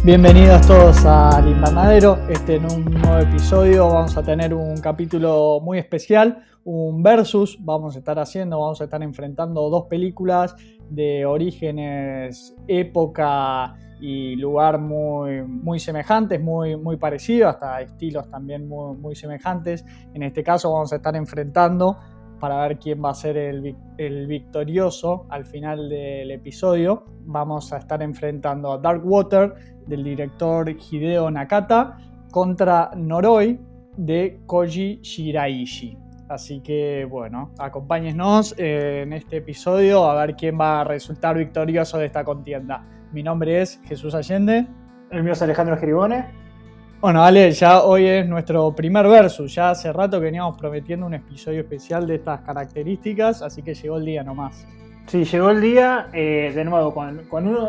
Bienvenidos todos al Invernadero. En un nuevo episodio vamos a tener un capítulo muy especial, un versus. Vamos a estar enfrentando dos películas de orígenes, época y lugar muy semejantes, muy parecidos, hasta estilos también muy semejantes. En este caso vamos a estar enfrentando para ver quién va a ser el victorioso al final del episodio. Vamos a estar enfrentando a Dark Water del director Hideo Nakata contra Noroi de Koji Shiraishi. Así que bueno, acompáñennos en este episodio a ver quién va a resultar victorioso de esta contienda. Mi nombre es Jesús Allende. El mío es Alejandro Geribone. Bueno, Ale, ya hoy es nuestro primer versus. Ya hace rato que veníamos prometiendo un episodio especial de estas características, así que llegó el día nomás. Sí, llegó el día. De nuevo,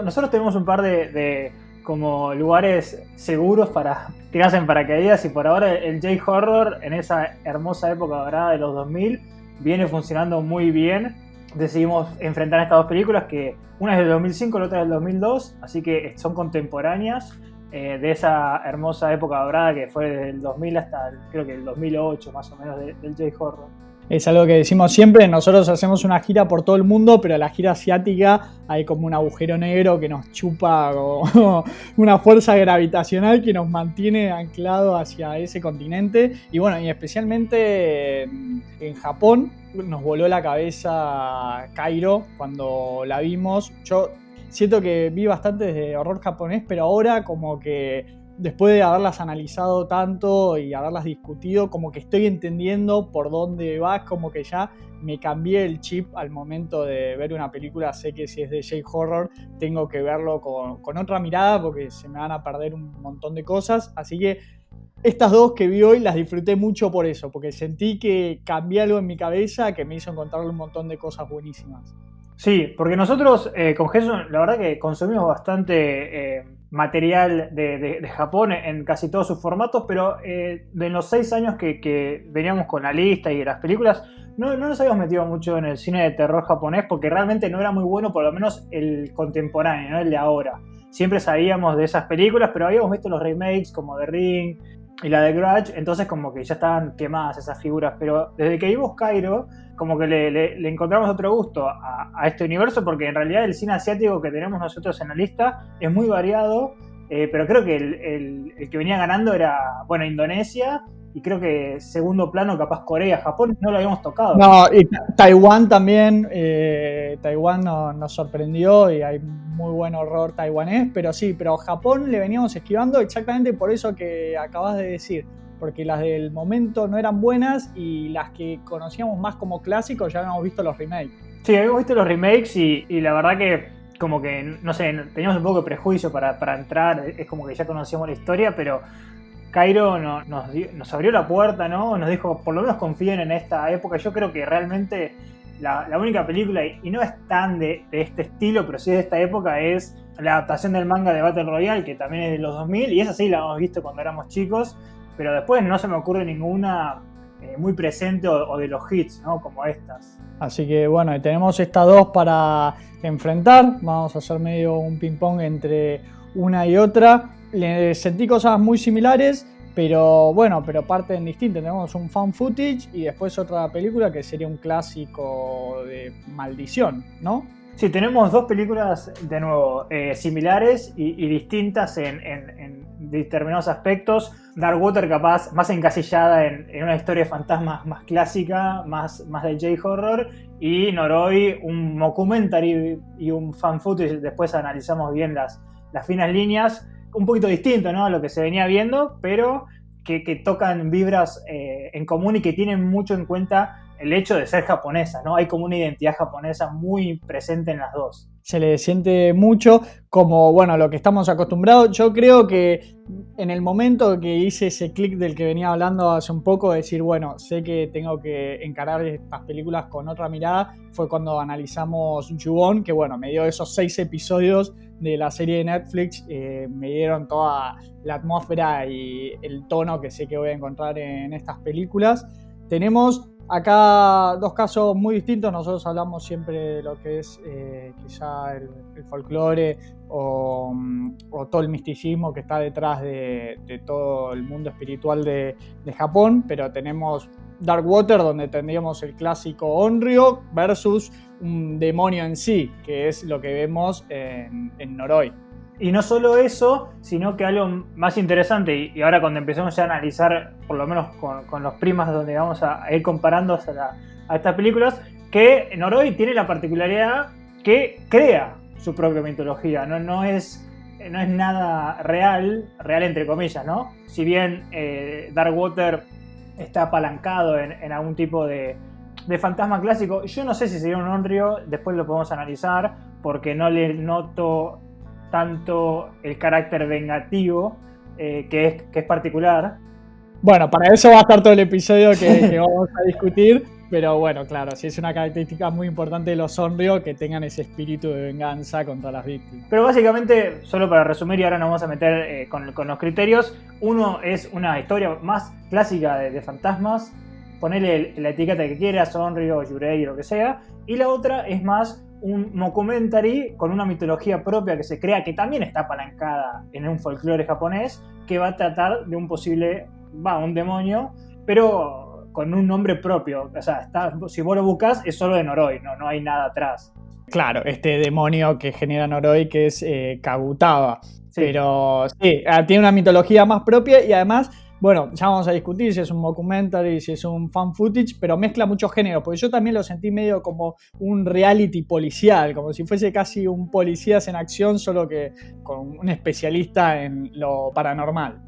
nosotros tenemos un par de como lugares seguros para tirarse en paracaídas, y por ahora el J-Horror en esa hermosa época dorada de los 2000 viene funcionando muy bien. Decidimos enfrentar estas dos películas, que una es del 2005, la otra es del 2002, así que son contemporáneas. De esa hermosa época dorada que fue desde el 2000 hasta creo que el 2008 más o menos del J-Horror. Es algo que decimos siempre, nosotros hacemos una gira por todo el mundo, pero la gira asiática hay como un agujero negro que nos chupa, como una fuerza gravitacional que nos mantiene anclados hacia ese continente. Y bueno, y especialmente en Japón nos voló la cabeza Kairo cuando la vimos. Yo siento que vi bastante de horror japonés, pero ahora como que después de haberlas analizado tanto y haberlas discutido, como que estoy entendiendo por dónde vas, como que ya me cambié el chip al momento de ver una película. Sé que si es de J-Horror tengo que verlo con otra mirada porque se me van a perder un montón de cosas. Así que estas dos que vi hoy las disfruté mucho por eso, porque sentí que cambié algo en mi cabeza que me hizo encontrarle un montón de cosas buenísimas. Sí, porque nosotros con Jesús la verdad que consumimos bastante material de Japón en casi todos sus formatos, pero en los 6 años que veníamos con la lista y de las películas, no nos habíamos metido mucho en el cine de terror japonés, porque realmente no era muy bueno, por lo menos el contemporáneo, no el de ahora. Siempre sabíamos de esas películas, pero habíamos visto los remakes como The Ring y la de Grudge, entonces como que ya estaban quemadas esas figuras. Pero desde que vimos Kairo, como que le encontramos otro gusto a este universo, porque en realidad el cine asiático que tenemos nosotros en la lista es muy variado, pero creo que el que venía ganando era, bueno, Indonesia, y creo que segundo plano capaz Corea. Japón no lo habíamos tocado. No, y Taiwán también, Taiwán nos sorprendió y hay muy buen horror taiwanés, pero sí, pero Japón le veníamos esquivando exactamente por eso que acabas de decir, porque las del momento no eran buenas y las que conocíamos más como clásicos ya habíamos visto los remakes. Sí, habíamos visto los remakes y la verdad que como que, no sé, teníamos un poco de prejuicio para entrar, es como que ya conocíamos la historia, pero Kairo nos abrió la puerta, ¿no? Nos dijo, por lo menos confíen en esta época. Yo creo que realmente la única película, y no es tan de este estilo, pero sí de esta época, es la adaptación del manga de Battle Royale, que también es de los 2000, y esa sí la hemos visto cuando éramos chicos, pero después no se me ocurre ninguna muy presente o de los hits, ¿no? Como estas. Así que bueno, tenemos estas dos para enfrentar. Vamos a hacer medio un ping pong entre una y otra. Le sentí cosas muy similares, pero bueno, pero parten distintas. Tenemos un found footage y después otra película que sería un clásico de maldición, ¿no? Sí, tenemos dos películas de nuevo similares y distintas en determinados aspectos. Dark Water capaz más encasillada en una historia de fantasmas más clásica, más de J-Horror, y Noroi un mockumentary y un fan footage. Después analizamos bien las finas líneas, un poquito distinto, ¿no?, a lo que se venía viendo, pero que tocan vibras en común y que tienen mucho en cuenta el hecho de ser japonesa, ¿no? Hay como una identidad japonesa muy presente en las dos. Se le siente mucho como, bueno, lo que estamos acostumbrados. Yo creo que en el momento que hice ese clic del que venía hablando hace un poco, decir, bueno, sé que tengo que encarar estas películas con otra mirada, fue cuando analizamos Ju-On, que bueno, me dio esos 6 episodios de la serie de Netflix, me dieron toda la atmósfera y el tono que sé que voy a encontrar en estas películas. Tenemos Acá dos casos muy distintos. Nosotros hablamos siempre de lo que es quizá el folclore o todo el misticismo que está detrás de todo el mundo espiritual de Japón, pero tenemos Darkwater, donde tendríamos el clásico Onryo versus un demonio en sí, que es lo que vemos en Noroi. Y no solo eso, sino que algo más interesante, y ahora cuando empecemos ya a analizar, por lo menos con los primas, donde vamos a ir comparando a estas películas, que Noroi tiene la particularidad que crea su propia mitología, no es nada real entre comillas, ¿no? Si bien Darkwater está apalancado en algún tipo de fantasma clásico, yo no sé si sería un Onryo, después lo podemos analizar, porque no le noto tanto el carácter vengativo que es particular. Bueno, para eso va a estar todo el episodio que vamos a discutir, pero bueno, claro, sí es una característica muy importante de los Onryo que tengan ese espíritu de venganza contra las víctimas. Pero básicamente, solo para resumir, y ahora nos vamos a meter con los criterios, uno es una historia más clásica de fantasmas, ponerle la etiqueta que quieras, Onryo, Yurei, lo que sea, y la otra es más un mockumentary con una mitología propia que se crea, que también está apalancada en un folclore japonés, que va a tratar de un posible, un demonio, pero con un nombre propio. O sea, si vos lo buscas, es solo de Noroi, no hay nada atrás. Claro, este demonio que genera Noroi, que es Kagutaba. Sí. Pero sí, tiene una mitología más propia y además, bueno, ya vamos a discutir si es un mockumentary, si es un fan footage, pero mezcla muchos géneros, porque yo también lo sentí medio como un reality policial, como si fuese casi un policías en acción, solo que con un especialista en lo paranormal.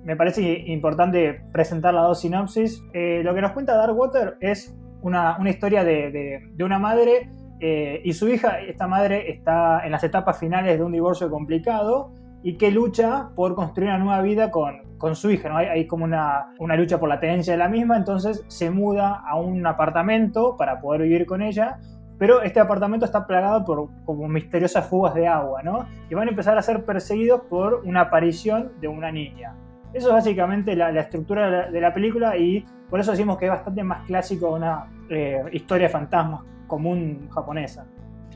Me parece importante presentar las dos sinopsis. Lo que nos cuenta Darkwater es una historia de una madre y su hija. Esta madre está en las etapas finales de un divorcio complicado y que lucha por construir una nueva vida con su hija, ¿no? Hay como una lucha por la tenencia de la misma, entonces se muda a un apartamento para poder vivir con ella, pero este apartamento está plagado por como misteriosas fugas de agua, ¿no? Y van a empezar a ser perseguidos por una aparición de una niña. Eso es básicamente la estructura de la película y por eso decimos que es bastante más clásico de una historia de fantasmas común japonesa.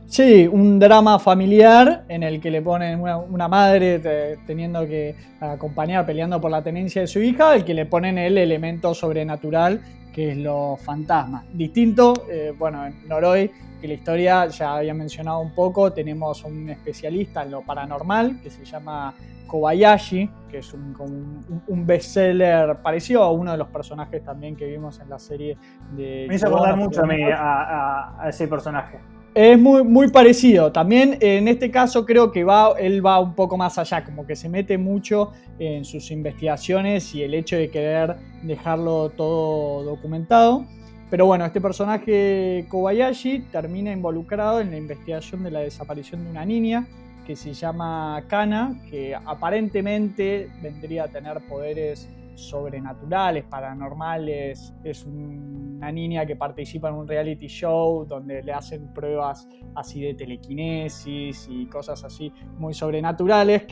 Sí, un drama familiar en el que le ponen una madre teniendo que acompañar, peleando por la tenencia de su hija, al que le ponen el elemento sobrenatural que es los fantasmas. Distinto, en Noroi, que la historia ya había mencionado un poco, tenemos un especialista en lo paranormal que se llama Kobayashi, que es un bestseller parecido a uno de los personajes también que vimos en la serie de... Me hizo acordar mucho a ese personaje. Es muy, muy parecido. También en este caso creo que él va un poco más allá, como que se mete mucho en sus investigaciones y el hecho de querer dejarlo todo documentado. Pero bueno, este personaje Kobayashi termina involucrado en la investigación de la desaparición de una niña que se llama Kana, que aparentemente vendría a tener poderes sobrenaturales, paranormales. Es una niña que participa en un reality show donde le hacen pruebas así de telequinesis y cosas así muy sobrenaturales.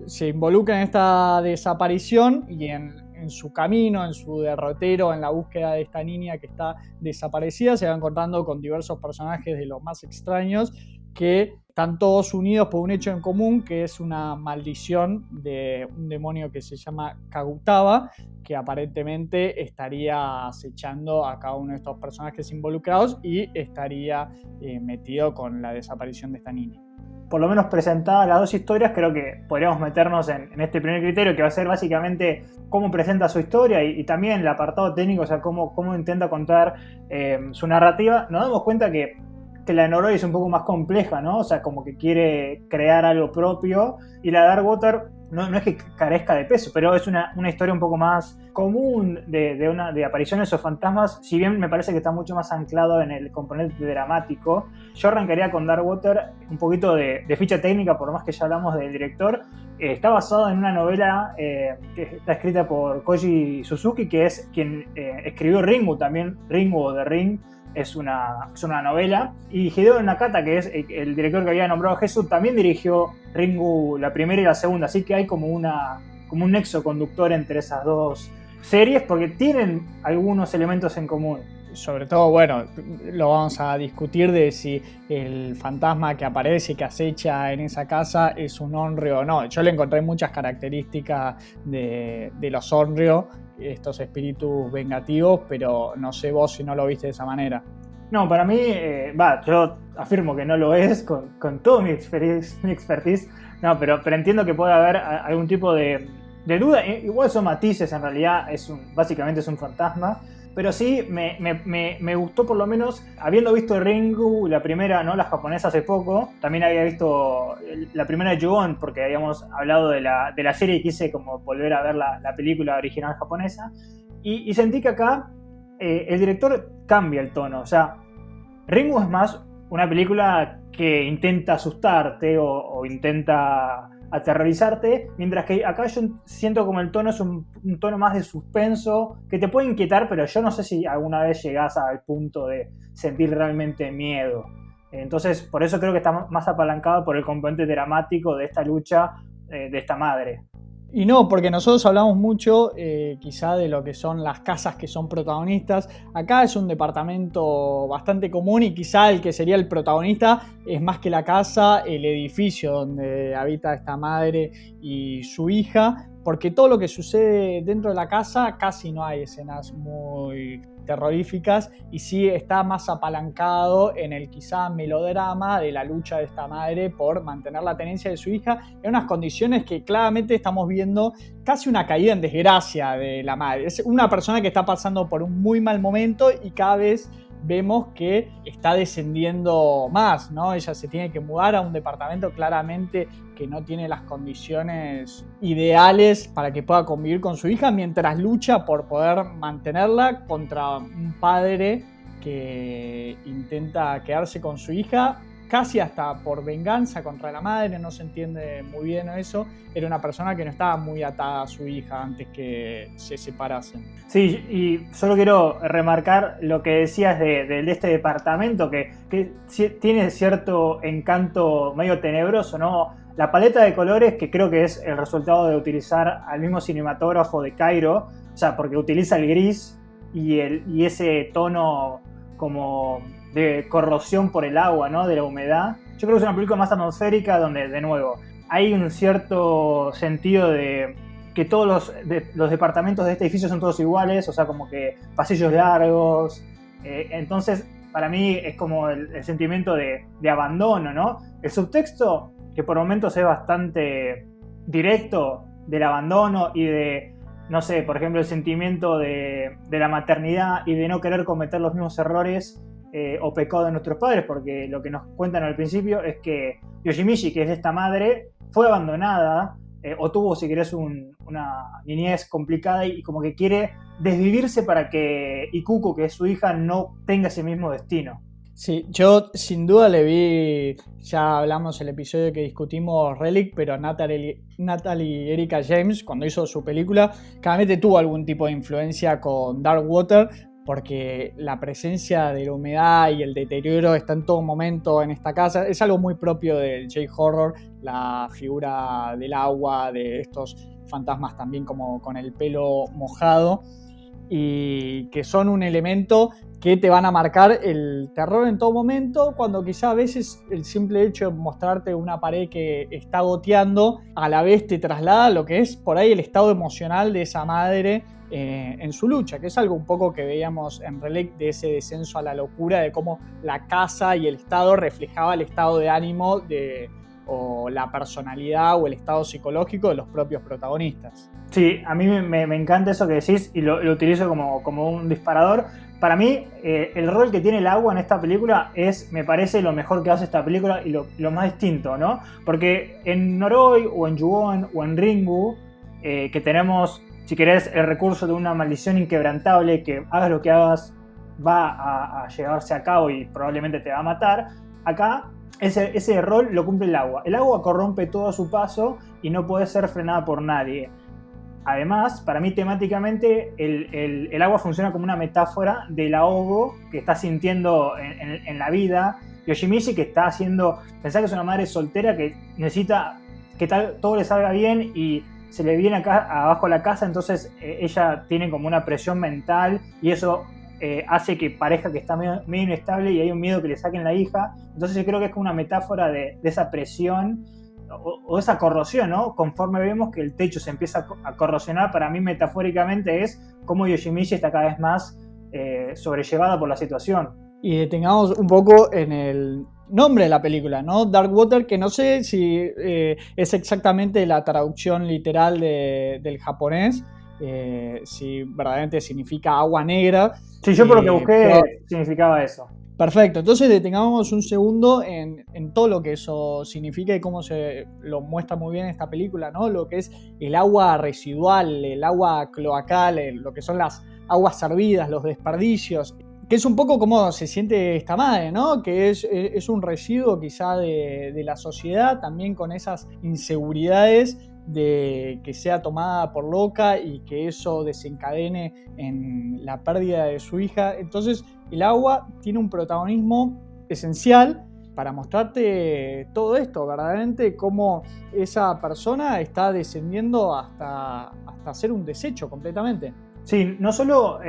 Se involucra en esta desaparición y en su camino, en su derrotero, en la búsqueda de esta niña que está desaparecida, se va encontrando con diversos personajes de los más extraños que están todos unidos por un hecho en común, que es una maldición de un demonio que se llama Kagutaba, que aparentemente estaría acechando a cada uno de estos personajes involucrados y estaría metido con la desaparición de esta niña. Por lo menos presentadas las dos historias, creo que podríamos meternos en este primer criterio, que va a ser básicamente cómo presenta su historia y también el apartado técnico, o sea, cómo intenta contar su narrativa. Nos damos cuenta que la de Noroi es un poco más compleja, ¿no? O sea, como que quiere crear algo propio, y la de Darkwater no es que carezca de peso, pero es una historia un poco más común de apariciones o fantasmas, si bien me parece que está mucho más anclado en el componente dramático. Yo arrancaría con Darkwater un poquito de ficha técnica, por más que ya hablamos del director. Está basado en una novela que está escrita por Koji Suzuki, que es quien escribió Ringu también, Ringu o The Ring. Es una novela, y Hideo Nakata, que es el director que había nombrado a Jesús, también dirigió Ringu la primera y la segunda, así que hay como un nexo conductor entre esas dos series porque tienen algunos elementos en común. sobre todo, bueno, lo vamos a discutir de si el fantasma que aparece, que acecha en esa casa es un Onryo o no. Yo le encontré muchas características de los Onryo, estos espíritus vengativos, pero no sé vos si no lo viste de esa manera. No, para mí, yo afirmo que no lo es con todo mi expertise. No, pero entiendo que puede haber algún tipo de duda. Igual son matices, en realidad básicamente es un fantasma. Pero sí, me gustó por lo menos, habiendo visto Ringu, la primera, ¿no? La japonesa hace poco. También había visto la primera de Ju-On, porque habíamos hablado de la serie y quise como volver a ver la película original japonesa. Y sentí que acá el director cambia el tono. O sea, Ringu es más una película que intenta asustarte o intenta aterrorizarte, mientras que acá yo siento como el tono es un tono más de suspenso, que te puede inquietar, pero yo no sé si alguna vez llegás al punto de sentir realmente miedo. Entonces, por eso creo que está más apalancado por el componente dramático de esta lucha de esta madre. Y no, porque nosotros hablamos mucho quizá de lo que son las casas que son protagonistas. Acá es un departamento bastante común y quizá el que sería el protagonista es más que la casa, el edificio donde habita esta madre y su hija, porque todo lo que sucede dentro de la casa casi no hay escenas muy terroríficas y sí está más apalancado en el quizá melodrama de la lucha de esta madre por mantener la tenencia de su hija en unas condiciones que claramente estamos viendo casi una caída en desgracia de la madre. Es una persona que está pasando por un muy mal momento y cada vez vemos que está descendiendo más, ¿no? Ella se tiene que mudar a un departamento claramente que no tiene las condiciones ideales para que pueda convivir con su hija, mientras lucha por poder mantenerla contra un padre que intenta quedarse con su hija, casi hasta por venganza contra la madre. No se entiende muy bien eso. Era una persona que no estaba muy atada a su hija antes que se separasen. Sí, y solo quiero remarcar lo que decías de este departamento, que tiene cierto encanto medio tenebroso, ¿no? La paleta de colores, que creo que es el resultado de utilizar al mismo cinematógrafo de Cairo, o sea, porque utiliza el gris y ese tono como de corrosión por el agua, ¿no? De la humedad. Yo creo que es una película más atmosférica donde, de nuevo, hay un cierto sentido de que todos los departamentos de este edificio son todos iguales, o sea, como que pasillos largos. Entonces, para mí es como el sentimiento de abandono, ¿no? El subtexto, que por momentos es bastante directo, del abandono y de, no sé, por ejemplo, el sentimiento de la maternidad y de no querer cometer los mismos errores o pecados de nuestros padres, porque lo que nos cuentan al principio es que Yoshimichi, que es esta madre, fue abandonada o tuvo, si querés, una niñez complicada y como que quiere desvivirse para que Ikuko, que es su hija, no tenga ese mismo destino. Sí, yo sin duda le vi, ya hablamos el episodio que discutimos Relic, pero Natalie Erika James, cuando hizo su película, claramente tuvo algún tipo de influencia con Dark Water, porque la presencia de la humedad y el deterioro está en todo momento en esta casa. Es algo muy propio del J-Horror, la figura del agua, de estos fantasmas también como con el pelo mojado, y que son un elemento que te van a marcar el terror en todo momento, cuando quizá a veces el simple hecho de mostrarte una pared que está goteando a la vez te traslada a lo que es por ahí el estado emocional de esa madre en su lucha, que es algo un poco que veíamos en Relic, de ese descenso a la locura, de cómo la casa y el estado reflejaba el estado de ánimo o la personalidad o el estado psicológico de los propios protagonistas. Sí, a mí me encanta eso que decís y lo utilizo como un disparador. Para mí, el rol que tiene el agua en esta película me parece lo mejor que hace esta película y lo más distinto, ¿no? Porque en Noroi o en Ju-On o en Ringu, que tenemos, si querés, el recurso de una maldición inquebrantable, que hagas lo que hagas va a llevarse a cabo y probablemente te va a matar, acá ese rol lo cumple el agua. El agua corrompe todo a su paso y no puede ser frenada por nadie. Además, para mí temáticamente el agua funciona como una metáfora del ahogo que está sintiendo en la vida. Yoshimichi, que está haciendo, pensá que es una madre soltera que necesita que todo le salga bien y se le viene acá abajo la casa, entonces ella tiene como una presión mental y eso hace que parezca que está medio inestable y hay un miedo que le saquen la hija. Entonces yo creo que es como una metáfora de esa presión o esa corrosión, ¿no? Conforme vemos que el techo se empieza a corrosionar, para mí metafóricamente es como Yoshimichi está cada vez más sobrellevada por la situación. Y detengamos un poco en el nombre de la película, ¿no? Dark Water, que no sé si es exactamente la traducción literal del japonés, si verdaderamente significa agua negra. Sí, yo por lo que busqué significaba eso. Perfecto, entonces detengamos un segundo en todo lo que eso significa y cómo se lo muestra muy bien esta película, ¿no? Lo que es el agua residual, el agua cloacal, lo que son las aguas servidas, los desperdicios, que es un poco como se siente esta madre, ¿no? Que es un residuo quizá de la sociedad, también con esas inseguridades de que sea tomada por loca y que eso desencadene en la pérdida de su hija. Entonces el agua tiene un protagonismo esencial para mostrarte todo esto, verdaderamente cómo esa persona está descendiendo hasta ser un desecho completamente. Sí, no solo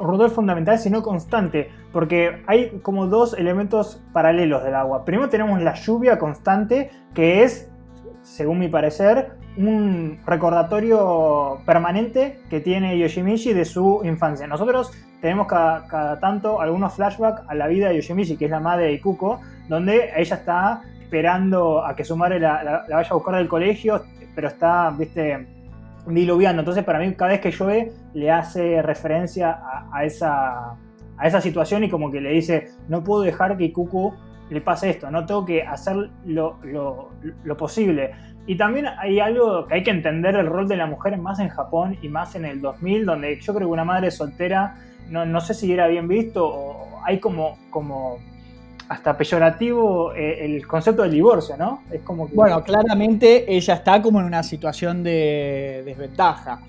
rol fundamental, sino constante, porque hay como dos elementos paralelos del agua. Primero tenemos la lluvia constante, que es, según mi parecer, un recordatorio permanente que tiene Yoshimichi de su infancia. Nosotros tenemos cada tanto algunos flashbacks a la vida de Yoshimichi, que es la madre de Ikuko, donde ella está esperando a que su madre la vaya a buscar del colegio, pero está, viste, diluviando. Entonces para mí cada vez que llueve le hace referencia a esa situación y como que le dice, no puedo dejar que Ikuko le pase esto, no tengo que hacer lo posible. Y también hay algo que hay que entender, el rol de la mujer más en Japón y más en el 2000, donde yo creo que una madre soltera no sé si era bien visto o hay como hasta peyorativo el concepto del divorcio, ¿no? Es como que... Bueno, claramente ella está como en una situación de desventaja.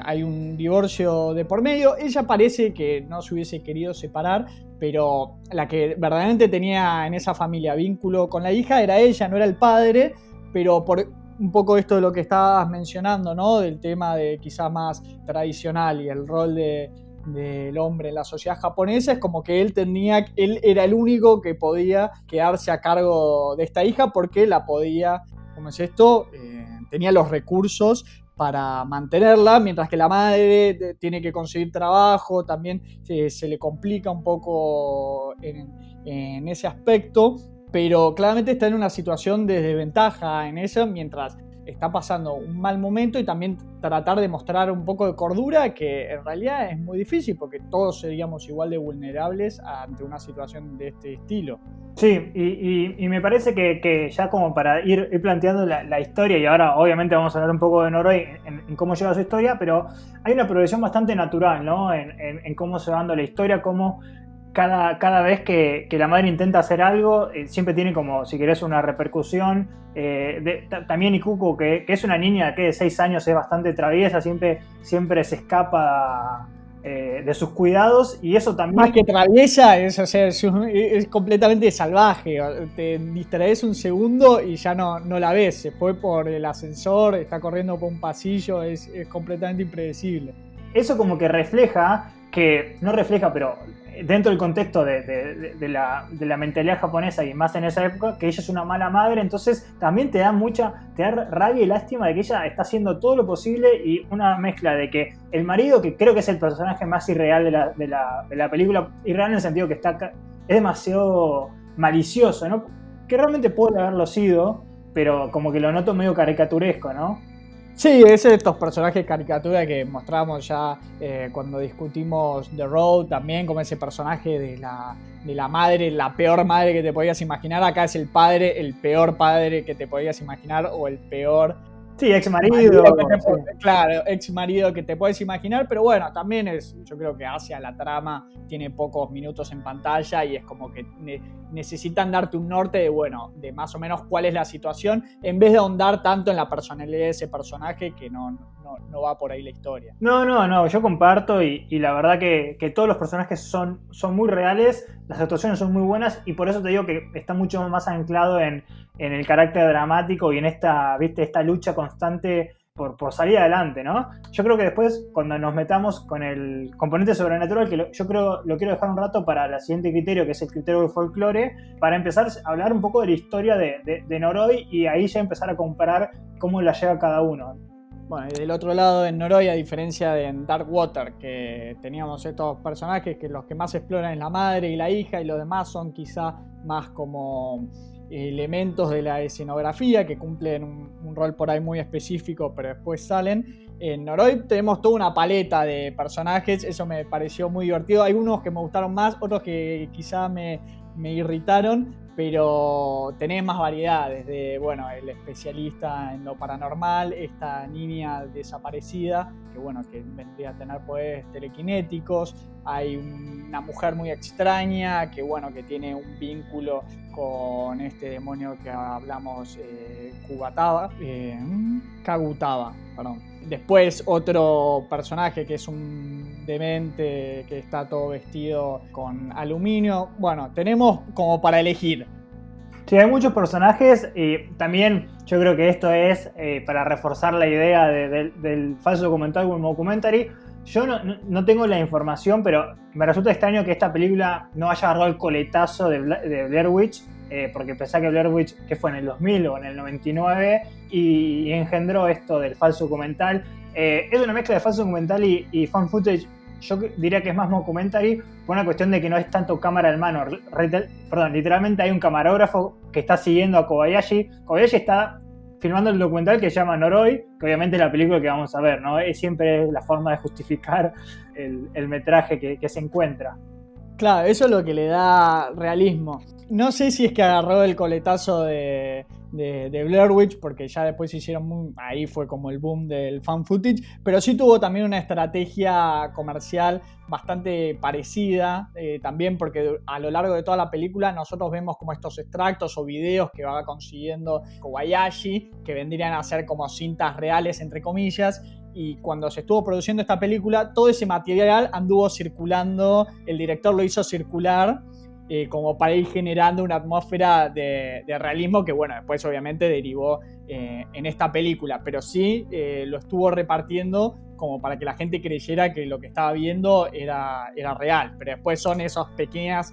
Hay un divorcio de por medio. Ella parece que no se hubiese querido separar, pero la que verdaderamente tenía en esa familia vínculo con la hija era ella, no era el padre. Pero por un poco esto de lo que estabas mencionando, ¿no? Del tema de quizá más tradicional y el rol del hombre en la sociedad japonesa, es como que él era el único que podía quedarse a cargo de esta hija porque la podía, ¿cómo es esto? Tenía los recursos para mantenerla, mientras que la madre tiene que conseguir trabajo, también se le complica un poco en ese aspecto, pero claramente está en una situación de desventaja en eso, mientras está pasando un mal momento, y también tratar de mostrar un poco de cordura, que en realidad es muy difícil porque todos seríamos igual de vulnerables ante una situación de este estilo. Sí, y me parece que ya como para ir planteando la historia, y ahora obviamente vamos a hablar un poco de Noroi en cómo lleva su historia, pero hay una progresión bastante natural, ¿no? En cómo se va dando la historia, cómo cada vez que la madre intenta hacer algo, siempre tiene como, si querés, una repercusión. También Ikuko, que es una niña que de 6 años es bastante traviesa, siempre se escapa de sus cuidados, y eso también... Más que traviesa, es completamente salvaje. Te distraes un segundo y ya no la ves. Se fue por el ascensor, está corriendo por un pasillo, es completamente impredecible. Eso como que refleja, pero dentro del contexto de la mentalidad japonesa y más en esa época, que ella es una mala madre. Entonces también te da rabia y lástima de que ella está haciendo todo lo posible, y una mezcla de que el marido, que creo que es el personaje más irreal de la película, irreal en el sentido que es demasiado malicioso, ¿no? Que realmente puede haberlo sido, pero como que lo noto medio caricaturesco, ¿no? Sí, es estos personajes caricatura que mostramos ya cuando discutimos The Road, también como ese personaje de la madre, la peor madre que te podías imaginar. Acá es el padre, el peor padre que te podías imaginar, o el peor... Sí, ex marido. Claro, ex marido que te puedes imaginar, pero bueno, también yo creo que hacia la trama, tiene pocos minutos en pantalla y es como que necesitan darte un norte de más o menos cuál es la situación, en vez de ahondar tanto en la personalidad de ese personaje, que no va por ahí la historia. No, yo comparto, y la verdad que todos los personajes son muy reales, las actuaciones son muy buenas, y por eso te digo que está mucho más anclado en el carácter dramático y en esta lucha constante por salir adelante, ¿no? Yo creo que después, cuando nos metamos con el componente sobrenatural, que yo creo lo quiero dejar un rato para el siguiente criterio, que es el criterio del folclore, para empezar a hablar un poco de la historia de Noroi y ahí ya empezar a comparar cómo la lleva cada uno. Bueno, y del otro lado en Noroi, a diferencia de en Darkwater, que teníamos estos personajes que los que más exploran es la madre y la hija, y los demás son quizá más como elementos de la escenografía que cumplen un rol por ahí muy específico, pero después salen. En Noroi tenemos toda una paleta de personajes, eso me pareció muy divertido. Hay unos que me gustaron más, otros que quizá me irritaron, pero tenés más variedad, desde, bueno, el especialista en lo paranormal, esta niña desaparecida, que bueno, que vendría a tener poderes telequinéticos, hay una mujer muy extraña, que bueno, que tiene un vínculo con este demonio que hablamos, Kagutaba, perdón. Después otro personaje que es un demente que está todo vestido con aluminio. Bueno, tenemos como para elegir. Sí, hay muchos personajes y también yo creo que esto es para reforzar la idea del falso documental como documentary. Yo no tengo la información, pero me resulta extraño que esta película no haya agarrado el coletazo de Blair Witch, porque pensé que Blair Witch, que fue en el 2000 o en el 99, y engendró esto del falso documental. Es una mezcla de falso documental y fan footage. Yo diría que es más documentary por una cuestión de que no es tanto cámara en mano. Literalmente hay un camarógrafo que está siguiendo a Kobayashi. Kobayashi está filmando el documental que se llama Noroi, que obviamente es la película que vamos a ver, ¿no? Siempre es la forma de justificar el metraje que se encuentra. Claro, eso es lo que le da realismo. No sé si es que agarró el coletazo de Blair Witch, porque ya después hicieron ahí fue como el boom del fan footage, pero sí tuvo también una estrategia comercial bastante parecida, también porque a lo largo de toda la película nosotros vemos como estos extractos o videos que va consiguiendo Kobayashi, que vendrían a ser como cintas reales, entre comillas. Y cuando se estuvo produciendo esta película, todo ese material anduvo circulando, el director lo hizo circular como para ir generando una atmósfera de realismo que, bueno, después obviamente derivó en esta película, pero sí lo estuvo repartiendo como para que la gente creyera que lo que estaba viendo era real, pero después son esos pequeños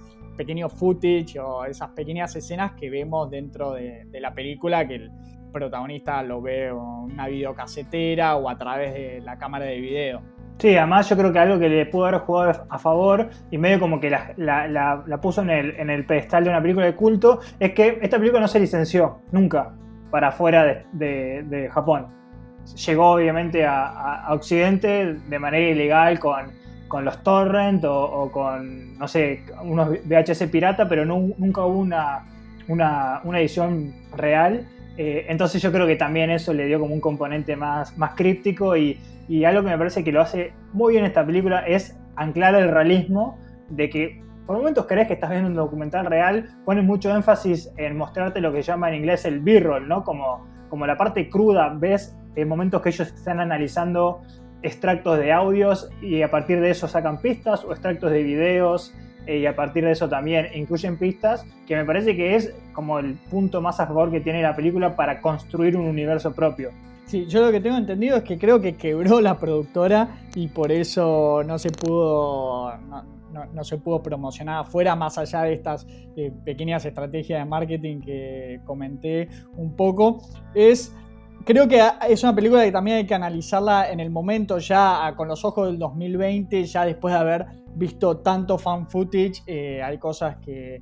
footage o esas pequeñas escenas que vemos dentro de la película que el protagonista lo ve en una videocasetera o a través de la cámara de video. Sí, además yo creo que algo que le pudo haber jugado a favor y medio como que la puso en el pedestal de una película de culto es que esta película no se licenció nunca para afuera de Japón. Llegó obviamente a Occidente de manera ilegal con los torrent o con, no sé, unos VHS pirata, pero nunca hubo una edición real. Entonces yo creo que también eso le dio como un componente más críptico y algo que me parece que lo hace muy bien esta película es anclar el realismo de que por momentos crees que estás viendo un documental real, ponen mucho énfasis en mostrarte lo que llama en inglés el B-roll, ¿no? Como la parte cruda, ves en momentos que ellos están analizando extractos de audios y a partir de eso sacan pistas o extractos de videos y a partir de eso también incluyen pistas, que me parece que es como el punto más a favor que tiene la película para construir un universo propio. Sí, yo lo que tengo entendido es que creo que quebró la productora y por eso no se pudo promocionar afuera, más allá de estas pequeñas estrategias de marketing que comenté un poco. Creo que es una película que también hay que analizarla en el momento, ya con los ojos del 2020, ya después de haber visto tanto fan footage. Hay cosas que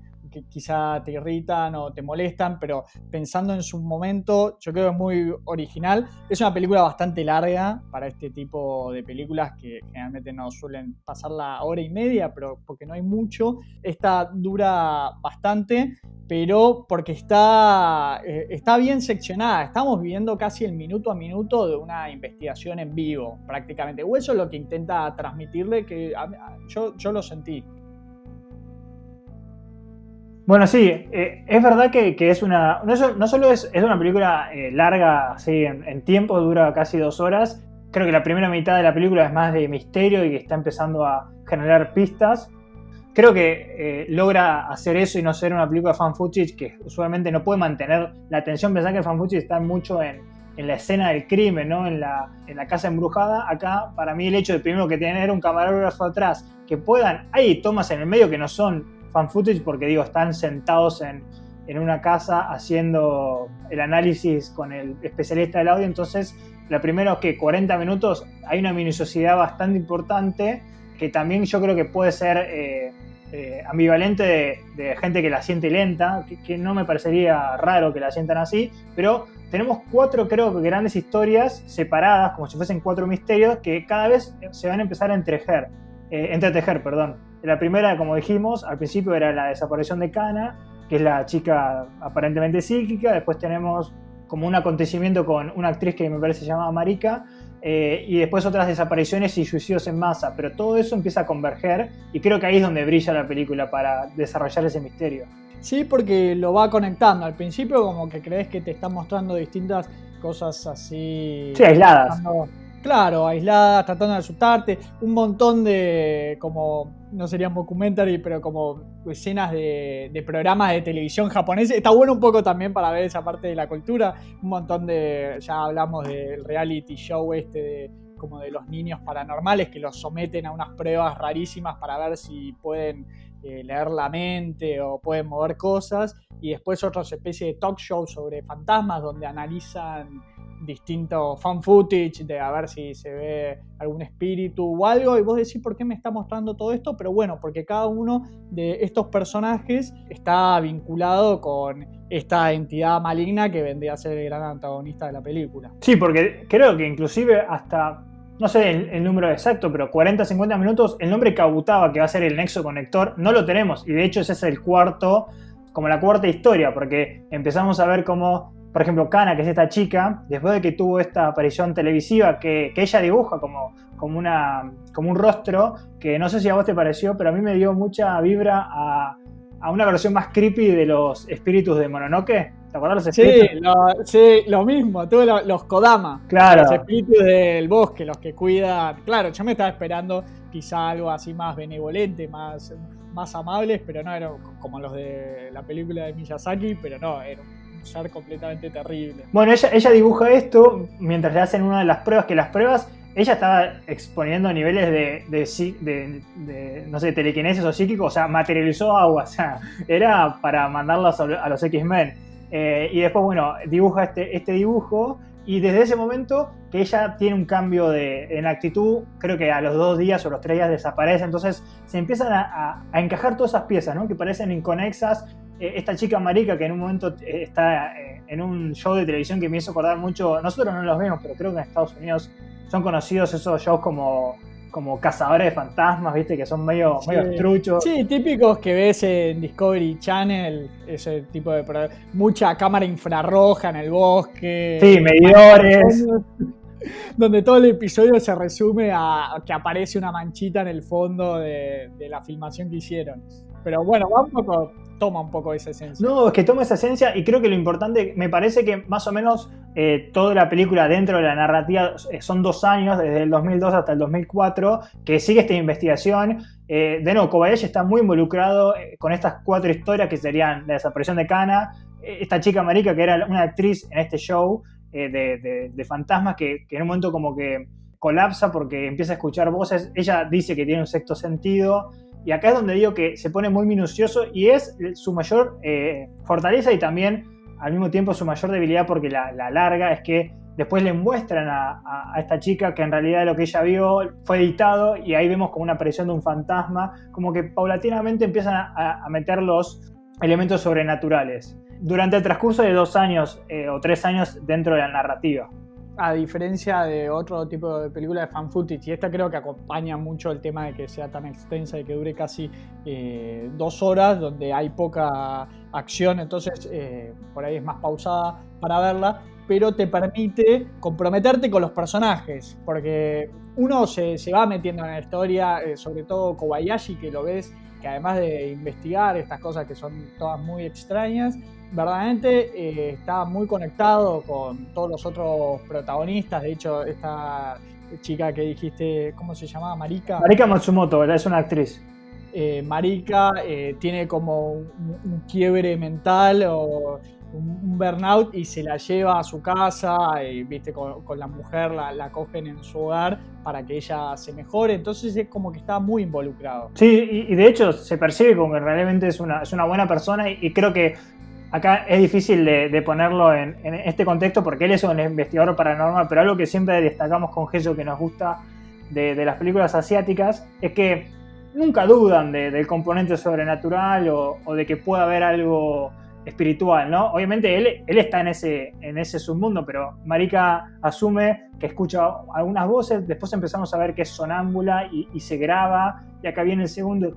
quizá te irritan o te molestan, pero pensando en su momento, yo creo que es muy original. Es una película bastante larga para este tipo de películas que generalmente no suelen pasar la hora y media, pero porque no hay mucho. Esta dura bastante, pero porque está bien seccionada. Estamos viviendo casi el minuto a minuto de una investigación en vivo, prácticamente. O eso es lo que intenta transmitirle, que yo lo sentí. Bueno, sí, es verdad que es una... No solo es una película larga, así, en tiempo, dura casi 2 horas. Creo que la primera mitad de la película es más de misterio y que está empezando a generar pistas. Creo que logra hacer eso y no ser una película fan footage que usualmente no puede mantener la atención. Pensar que el fan footage está mucho en en la escena del crimen, ¿no? En la casa embrujada. Acá, para mí, el hecho de primero que tener un camarógrafo atrás, que puedan, hay tomas en el medio que no son fan footage, porque digo, están sentados en una casa haciendo el análisis con el especialista del audio, entonces los primeros 40 minutos hay una minuciosidad bastante importante que también yo creo que puede ser ambivalente de gente que la siente lenta, que no me parecería raro que la sientan así, pero tenemos 4, creo que grandes historias separadas, como si fuesen 4 misterios, que cada vez se van a empezar a entretejer. La primera, como dijimos, al principio era la desaparición de Kana, que es la chica aparentemente psíquica. Después tenemos como un acontecimiento con una actriz que me parece se llama Marika, y después otras desapariciones y suicidios en masa, pero todo eso empieza a converger y creo que ahí es donde brilla la película para desarrollar ese misterio. Sí, porque lo va conectando. Al principio como que crees que te está mostrando distintas cosas así... Sí, aisladas. Claro, aisladas, tratando de asustarte. Un montón de, como, no sería un documentary, pero como escenas de programas de televisión japoneses. Está bueno un poco también para ver esa parte de la cultura. Un montón de, ya hablamos del reality show como de los niños paranormales que los someten a unas pruebas rarísimas para ver si pueden leer la mente o pueden mover cosas. Y después otras especies de talk shows sobre fantasmas donde analizan distintos fan footage de a ver si se ve algún espíritu o algo, y vos decís ¿por qué me está mostrando todo esto? Pero bueno, porque cada uno de estos personajes está vinculado con esta entidad maligna que vendría a ser el gran antagonista de la película. Sí, porque creo que inclusive hasta, no sé el número exacto, pero 40-50 minutos, el nombre Kabutaba, que va a ser el nexo conector, no lo tenemos, y de hecho ese es la cuarta historia, porque empezamos a ver cómo, por ejemplo, Kana, que es esta chica, después de que tuvo esta aparición televisiva que ella dibuja como un rostro, que no sé si a vos te pareció, pero a mí me dio mucha vibra a una versión más creepy de los espíritus de Mononoke. ¿Te acuerdas los espíritus? Sí, lo mismo, tuve los Kodama, claro. Los espíritus del bosque, los que cuidan. Claro, yo me estaba esperando quizá algo así más benevolente, más amables, pero no, eran como los de la película de Miyazaki, pero no, era un ser completamente terrible. Bueno, ella dibuja esto mientras le hacen una de las pruebas, que las pruebas ella estaba exponiendo niveles de no sé, telequinesis o psíquico, o sea, materializó agua, o sea, era para mandarlas a los X-Men. Y después, bueno, dibuja este dibujo, y desde ese momento que ella tiene un cambio en actitud, creo que a los 2 días o los 3 días desaparece, entonces se empiezan a encajar todas esas piezas, ¿no? Que parecen inconexas. Esta chica Marika, que en un momento está en un show de televisión que me hizo acordar mucho, nosotros no los vemos, pero creo que en Estados Unidos son conocidos esos shows como cazadores de fantasmas, ¿viste? Que son medio truchos. Sí, típicos que ves en Discovery Channel, ese tipo de mucha cámara infrarroja en el bosque. Sí, medidores. Donde todo el episodio se resume a que aparece una manchita en el fondo de la filmación que hicieron. Pero bueno, toma un poco esa esencia. No, es que toma esa esencia, y creo que lo importante, me parece que más o menos toda la película dentro de la narrativa son 2 años, desde el 2002 hasta el 2004, que sigue esta investigación. De nuevo, Kobayashi está muy involucrado con estas 4 historias, que serían la desaparición de Kana, esta chica Marika, que era una actriz en este show de fantasmas, que en un momento como que colapsa porque empieza a escuchar voces. Ella dice que tiene un sexto sentido. Y acá es donde digo que se pone muy minucioso, y es su mayor fortaleza y también al mismo tiempo su mayor debilidad, porque la larga es que después le muestran a esta chica que en realidad lo que ella vio fue editado, y ahí vemos como una aparición de un fantasma, como que paulatinamente empiezan a meter los elementos sobrenaturales durante el transcurso de 2 años o 3 años dentro de la narrativa. A diferencia de otro tipo de película de fan footage, y esta creo que acompaña mucho el tema de que sea tan extensa y que dure casi 2 horas, donde hay poca acción, entonces por ahí es más pausada para verla, pero te permite comprometerte con los personajes, porque uno se va metiendo en la historia, sobre todo Kobayashi, que lo ves, que además de investigar estas cosas que son todas muy extrañas, verdaderamente está muy conectado con todos los otros protagonistas. De hecho, esta chica que dijiste, ¿cómo se llamaba? Marika Matsumoto, es una actriz. Marika tiene como un quiebre mental un burnout y se la lleva a su casa, y, viste, con la mujer la cogen en su hogar para que ella se mejore. Entonces es como que está muy involucrado. Sí, y de hecho se percibe como que realmente es una buena persona y creo que acá es difícil de ponerlo en este contexto porque él es un investigador paranormal, pero algo que siempre destacamos con Jesús que nos gusta de las películas asiáticas es que nunca dudan del componente sobrenatural o de que pueda haber algo espiritual, ¿no? Obviamente él está en ese submundo, pero Marika asume que escucha algunas voces, después empezamos a ver que es sonámbula y se graba, y acá viene el segundo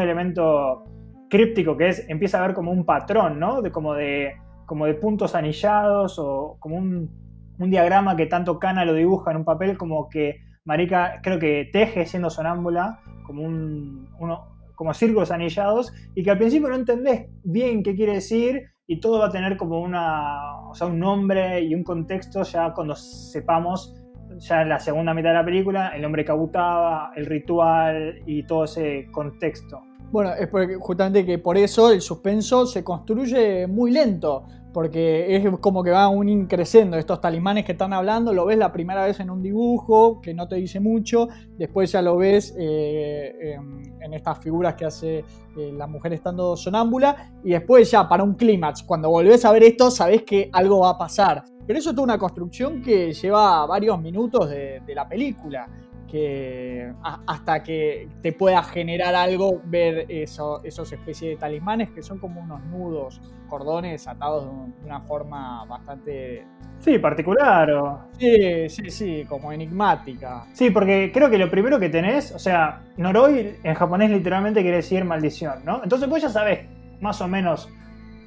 elemento críptico, que empieza a ver como un patrón, ¿no? Como de puntos anillados o como un diagrama que tanto Kana lo dibuja en un papel, como que Marika creo que teje siendo sonámbula como círculos anillados, y que al principio no entendés bien qué quiere decir, y todo va a tener como un nombre y un contexto ya cuando sepamos, ya en la segunda mitad de la película, el nombre Kabutaba, el ritual y todo ese contexto. Bueno, es justamente que por eso el suspenso se construye muy lento, porque es como que va un increciendo. Estos talismanes que están hablando, lo ves la primera vez en un dibujo, que no te dice mucho, después ya lo ves en estas figuras que hace la mujer estando sonámbula, y después ya para un clímax, cuando volvés a ver esto, sabés que algo va a pasar. Pero eso es toda una construcción que lleva varios minutos de la película, que hasta que te pueda generar algo, ver esos especies de talismanes que son como unos nudos, cordones atados de una forma bastante... Sí, particular. Sí, como enigmática. Sí, porque creo que lo primero que tenés, o sea, Noroi en japonés literalmente quiere decir maldición, ¿no? Entonces vos ya sabés más o menos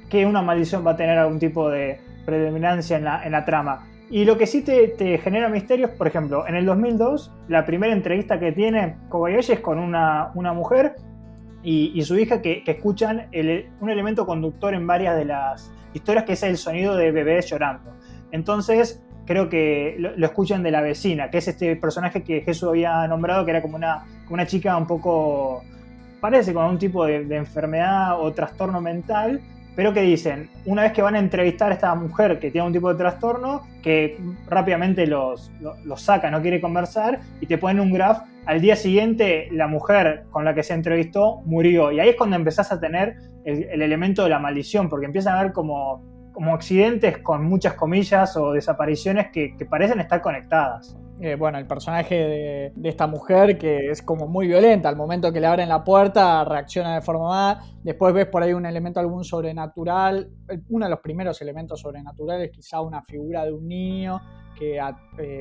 que una maldición va a tener algún tipo de predominancia en la trama. Y lo que sí te genera misterios, por ejemplo, en el 2002, la primera entrevista que tiene Kobayashi es con una mujer y su hija que escuchan un elemento conductor en varias de las historias, que es el sonido de bebés llorando. Entonces, creo que lo escuchan de la vecina, que es este personaje que Jesús había nombrado, que era como una chica un poco, parece con un tipo de enfermedad o trastorno mental, pero que dicen, una vez que van a entrevistar a esta mujer que tiene un tipo de trastorno, que rápidamente los saca, no quiere conversar, y te ponen un graph, al día siguiente la mujer con la que se entrevistó murió, y ahí es cuando empezás a tener el elemento de la maldición, porque empiezan a haber como accidentes con muchas comillas o desapariciones que parecen estar conectadas. Bueno, el personaje de esta mujer, que es como muy violenta, al momento que le abren la puerta reacciona de forma más. Después ves por ahí un elemento algún sobrenatural, uno de los primeros elementos sobrenaturales, quizá una figura de un niño que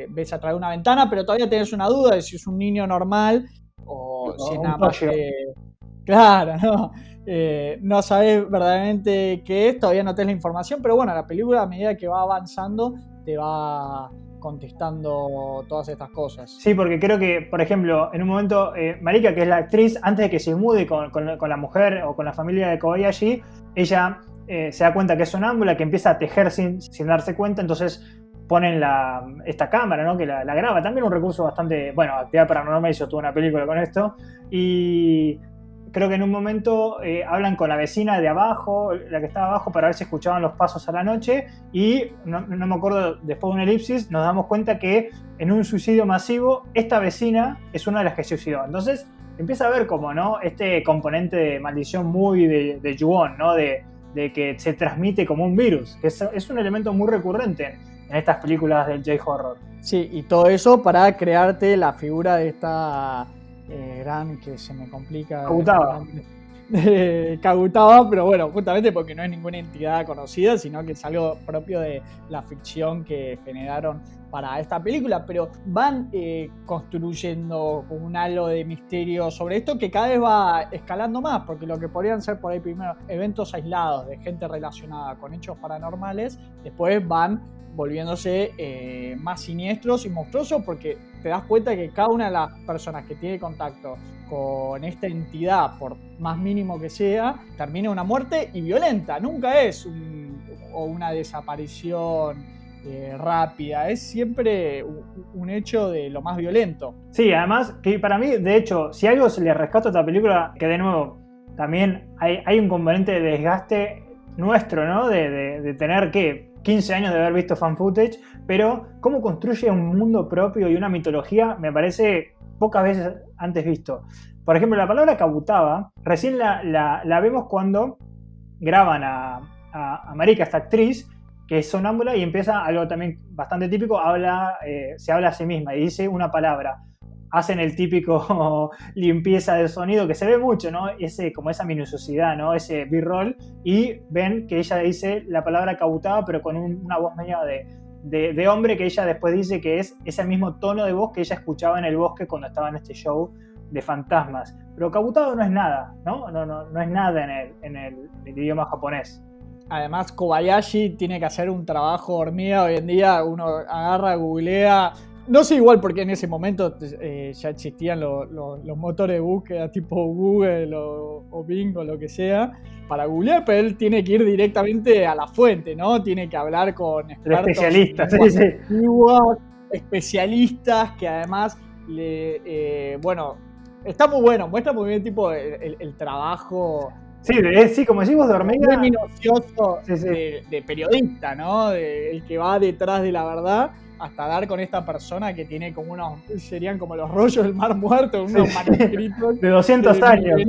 ves a través de una ventana, pero todavía tenés una duda de si es un niño normal o si es nada más que... Claro, no. No sabes verdaderamente qué es, todavía no tenés la información, pero bueno, la película a medida que va avanzando te va contestando todas estas cosas. Sí, porque creo que, por ejemplo, en un momento, Marika, que es la actriz, antes de que se mude con la mujer o con la familia de Kobayashi, ella se da cuenta que es sonámbula, que empieza a tejer sin darse cuenta, entonces ponen esta cámara, ¿no? Que la graba. También un recurso bastante... Bueno, Actividad Paranormal hizo toda una película con esto, y creo que en un momento hablan con la vecina de abajo, la que estaba abajo, para ver si escuchaban los pasos a la noche, y no me acuerdo, después de una elipsis nos damos cuenta que en un suicidio masivo esta vecina es una de las que se suicidó. Entonces empieza a ver como, ¿no?, este componente de maldición muy de Ju-on, ¿no?, de que se transmite como un virus, que es un elemento muy recurrente en estas películas del J-horror. Sí, y todo eso para crearte la figura de esta... gran, que se me complica. Kabutaba, pero bueno, justamente porque no es ninguna entidad conocida, sino que es algo propio de la ficción que generaron para esta película, pero van construyendo un halo de misterio sobre esto que cada vez va escalando más, porque lo que podrían ser por ahí primero eventos aislados de gente relacionada con hechos paranormales, después van volviéndose más siniestros y monstruosos, porque te das cuenta que cada una de las personas que tiene contacto con esta entidad, por más mínimo que sea, termina una muerte y violenta. Nunca es una desaparición rápida, es siempre un hecho de lo más violento. Sí, además, que para mí, de hecho, si algo se le rescata a esta película, que de nuevo, también hay un componente de desgaste nuestro, ¿no? De tener, ¿qué? 15 años de haber visto fan footage, pero cómo construye un mundo propio y una mitología me parece pocas veces antes visto. Por ejemplo, la palabra Kabutaba, recién la vemos cuando graban a Marika, esta actriz, que es sonámbula y empieza algo también bastante típico, se habla a sí misma y dice una palabra. Hacen el típico limpieza del sonido que se ve mucho, ¿no? Como esa minuciosidad, ¿no? Ese B-roll, y ven que ella dice la palabra Kabutaba, pero con una voz medio de hombre, que ella después dice que es ese mismo tono de voz que ella escuchaba en el bosque cuando estaba en este show de fantasmas. Pero Kabutaba no es nada, ¿no? No es nada en el idioma japonés. Además, Kobayashi tiene que hacer un trabajo hormiga. Hoy en día uno agarra, googlea. No sé igual porque en ese momento ya existían los motores de búsqueda tipo Google o Bing o lo que sea para googlear, pero él tiene que ir directamente a la fuente, ¿no? Tiene que hablar con expertos, especialistas, especialistas que además, bueno, está muy bueno, muestra muy bien tipo el trabajo. Sí, como decimos de hormiga. Muy minucioso de periodista, ¿no? El que va detrás de la verdad, hasta dar con esta persona que tiene como serían como los rollos del Mar Muerto, unos manuscritos de 200 años.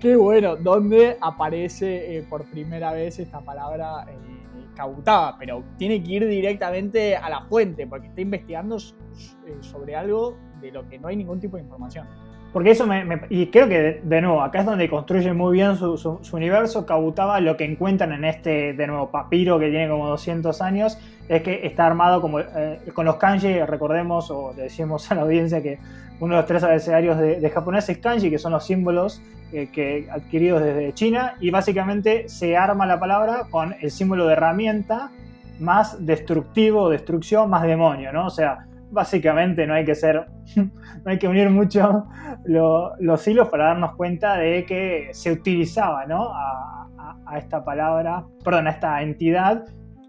Que bueno, donde aparece por primera vez esta palabra Kabutaba, pero tiene que ir directamente a la fuente, porque está investigando sobre algo de lo que no hay ningún tipo de información. Porque eso y creo que, de nuevo, acá es donde construye muy bien su universo. Kabutaba, lo que encuentran en este, de nuevo, papiro que tiene como 200 años, es que está armado como con los kanji. Recordemos, o le decimos a la audiencia, que uno de los 3 abecedarios de japonés es kanji, que son los símbolos que adquiridos desde China, y básicamente se arma la palabra con el símbolo de herramienta más destructivo, destrucción, más demonio, ¿no? O sea, básicamente no hay que unir mucho los hilos para darnos cuenta de que se utilizaba, ¿no? a esta palabra, perdón, a esta entidad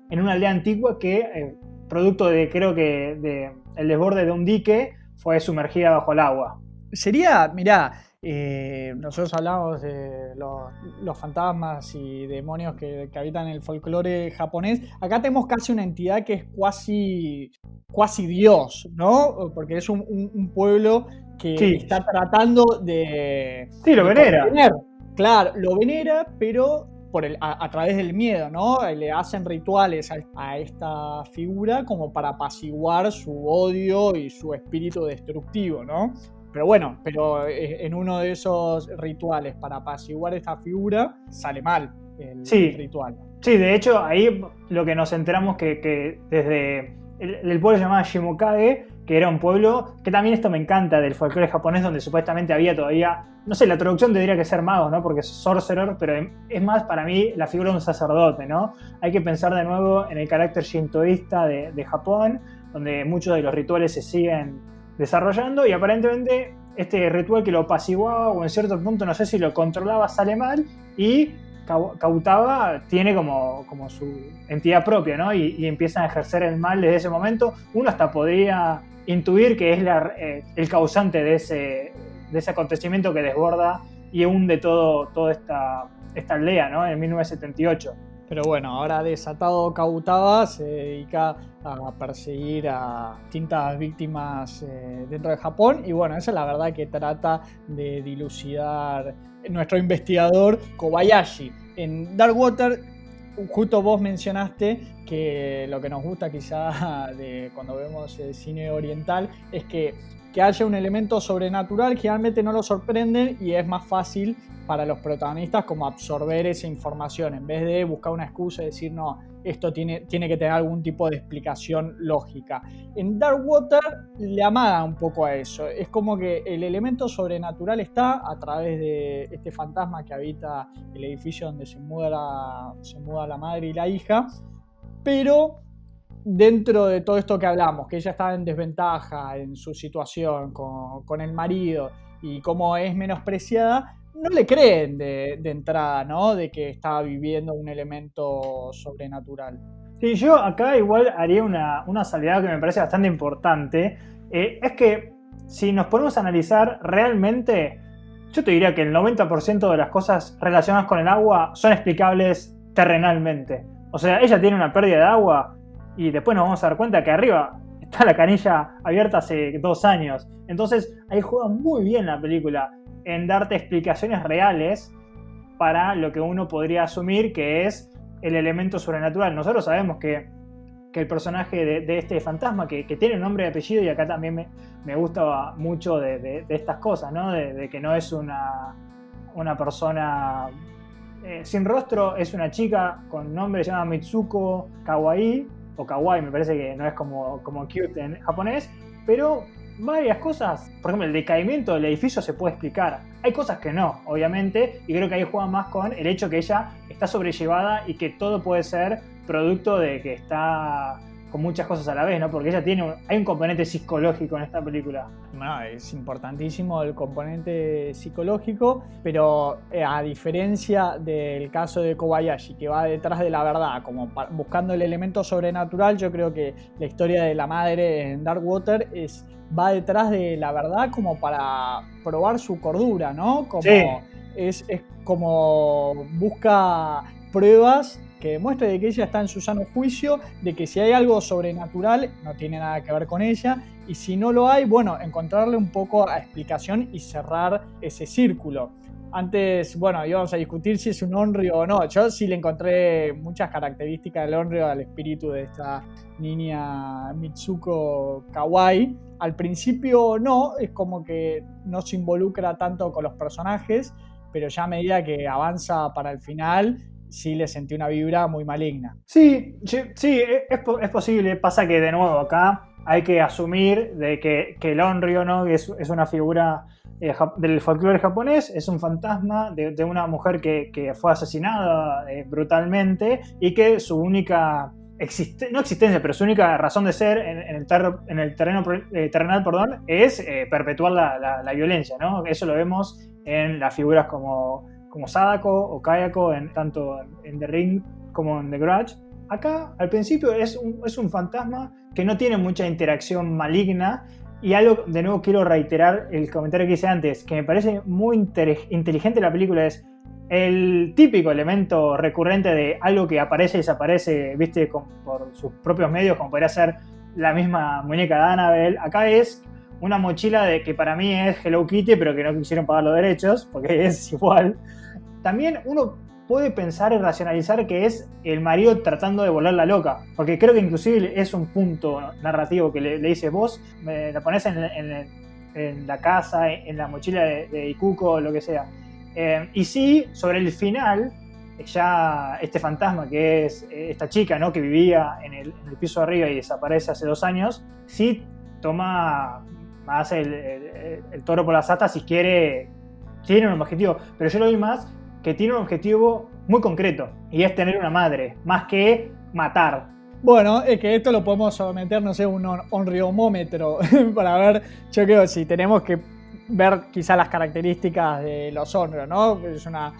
en una aldea antigua que, producto de, creo que, el desborde de un dique, fue sumergida bajo el agua. Mirá, nosotros hablamos de los fantasmas y demonios que habitan en el folclore japonés. Acá tenemos casi una entidad que es cuasi Dios, ¿no? Porque es un pueblo que está tratando de... Sí, lo venera. Claro, lo venera, pero a través del miedo, ¿no? Le hacen rituales a esta figura como para apaciguar su odio y su espíritu destructivo, ¿no? Pero bueno, en uno de esos rituales para apaciguar esta figura sale mal el ritual. Sí, de hecho ahí lo que nos enteramos que desde el pueblo llamado Shimokage, que era un pueblo, que también esto me encanta del folclore japonés, donde supuestamente había todavía, no sé, la traducción tendría que ser magos, ¿no? Porque es sorcerer, pero es más para mí la figura de un sacerdote, ¿no? Hay que pensar de nuevo en el carácter shintoísta de Japón, donde muchos de los rituales se siguen desarrollando, y aparentemente este ritual que lo apaciguaba, o en cierto punto no sé si lo controlaba, sale mal, y Kabutaba tiene como su entidad propia, ¿no? Y empiezan a ejercer el mal desde ese momento. Uno hasta podría intuir que es el causante de ese acontecimiento que desborda y hunde toda esta aldea, ¿no? En 1978. Pero bueno, ahora desatado Kabutaba se dedica a perseguir a distintas víctimas dentro de Japón, y bueno, esa es la verdad que trata de dilucidar nuestro investigador Kobayashi. En Darkwater, justo vos mencionaste que lo que nos gusta quizá de cuando vemos el cine oriental es que haya un elemento sobrenatural, generalmente no lo sorprenden y es más fácil para los protagonistas como absorber esa información, en vez de buscar una excusa y decir, no, esto tiene que tener algún tipo de explicación lógica. En Darkwater le amaga un poco a eso, es como que el elemento sobrenatural está a través de este fantasma que habita el edificio donde se muda la madre y la hija, pero dentro de todo esto que hablamos, que ella estaba en desventaja en su situación con el marido y cómo es menospreciada, no le creen de entrada, ¿no? De que estaba viviendo un elemento sobrenatural. Sí, yo acá igual haría una salvedad que me parece bastante importante. Es que si nos ponemos a analizar realmente, yo te diría que el 90% de las cosas relacionadas con el agua son explicables terrenalmente. O sea, ella tiene una pérdida de agua y después nos vamos a dar cuenta que arriba está la canilla abierta hace 2 años. Entonces ahí juega muy bien la película en darte explicaciones reales para lo que uno podría asumir que es el elemento sobrenatural. Nosotros sabemos que el personaje de este fantasma, que tiene nombre y apellido, y acá también me gusta mucho de estas cosas, ¿no? De que no es una persona sin rostro, es una chica con nombre, se llama Mitsuko Kawaii, o Kawaii, me parece que no es como cute en japonés, pero varias cosas, por ejemplo, el decaimiento del edificio se puede explicar. Hay cosas que no, obviamente, y creo que ahí juega más con el hecho que ella está sobrellevada y que todo puede ser producto de que está con muchas cosas a la vez, ¿no? Porque ella hay un componente psicológico en esta película. Bueno, es importantísimo el componente psicológico, pero a diferencia del caso de Kobayashi, que va detrás de la verdad, como buscando el elemento sobrenatural, yo creo que la historia de la madre en Darkwater va detrás de la verdad como para probar su cordura, ¿no? Como sí. Es como busca pruebas que demuestre de que ella está en su sano juicio, de que si hay algo sobrenatural no tiene nada que ver con ella, y si no lo hay, bueno, encontrarle un poco a explicación y cerrar ese círculo. Antes, bueno, íbamos a discutir si es un Onryo o no. Yo sí le encontré muchas características del Onryo al espíritu de esta niña Mitsuko Kawaii. Al principio no, es como que no se involucra tanto con los personajes, pero ya a medida que avanza para el final, sí le sentí una vibra muy maligna. Sí, es posible. Pasa que de nuevo acá hay que asumir de que el Onryo, ¿no? Es una figura del folclore japonés, es un fantasma de una mujer que fue asesinada brutalmente y que su única pero su única razón de ser en el terreno terrenal, perdón, es perpetuar la violencia, ¿no? Eso lo vemos en las figuras como Sadako o Kayako, tanto en The Ring como en The Grudge. Acá, al principio, es un fantasma que no tiene mucha interacción maligna. Y algo, de nuevo, quiero reiterar el comentario que hice antes, que me parece muy inteligente la película, es el típico elemento recurrente de algo que aparece y desaparece, viste, por sus propios medios, como podría ser la misma muñeca de Annabelle. Acá es una mochila que para mí es Hello Kitty, pero que no quisieron pagar los derechos, porque es igual. También uno puede pensar y racionalizar que es el marido tratando de volverla loca, porque creo que inclusive es un punto narrativo que le dice, vos la pones en la casa, en la mochila de Ikuko, lo que sea. Y sí, sobre el final, ya este fantasma que es esta chica, ¿no? Que vivía en el piso de arriba y desaparece hace 2 años, sí toma más el toro por las astas si tiene un objetivo, pero yo lo vi más que tiene un objetivo muy concreto, y es tener una madre, más que matar. Bueno, es que esto lo podemos someter, no sé, un onryomómetro para ver, yo creo, si tenemos que ver quizás las características de los onryo, ¿no? Es una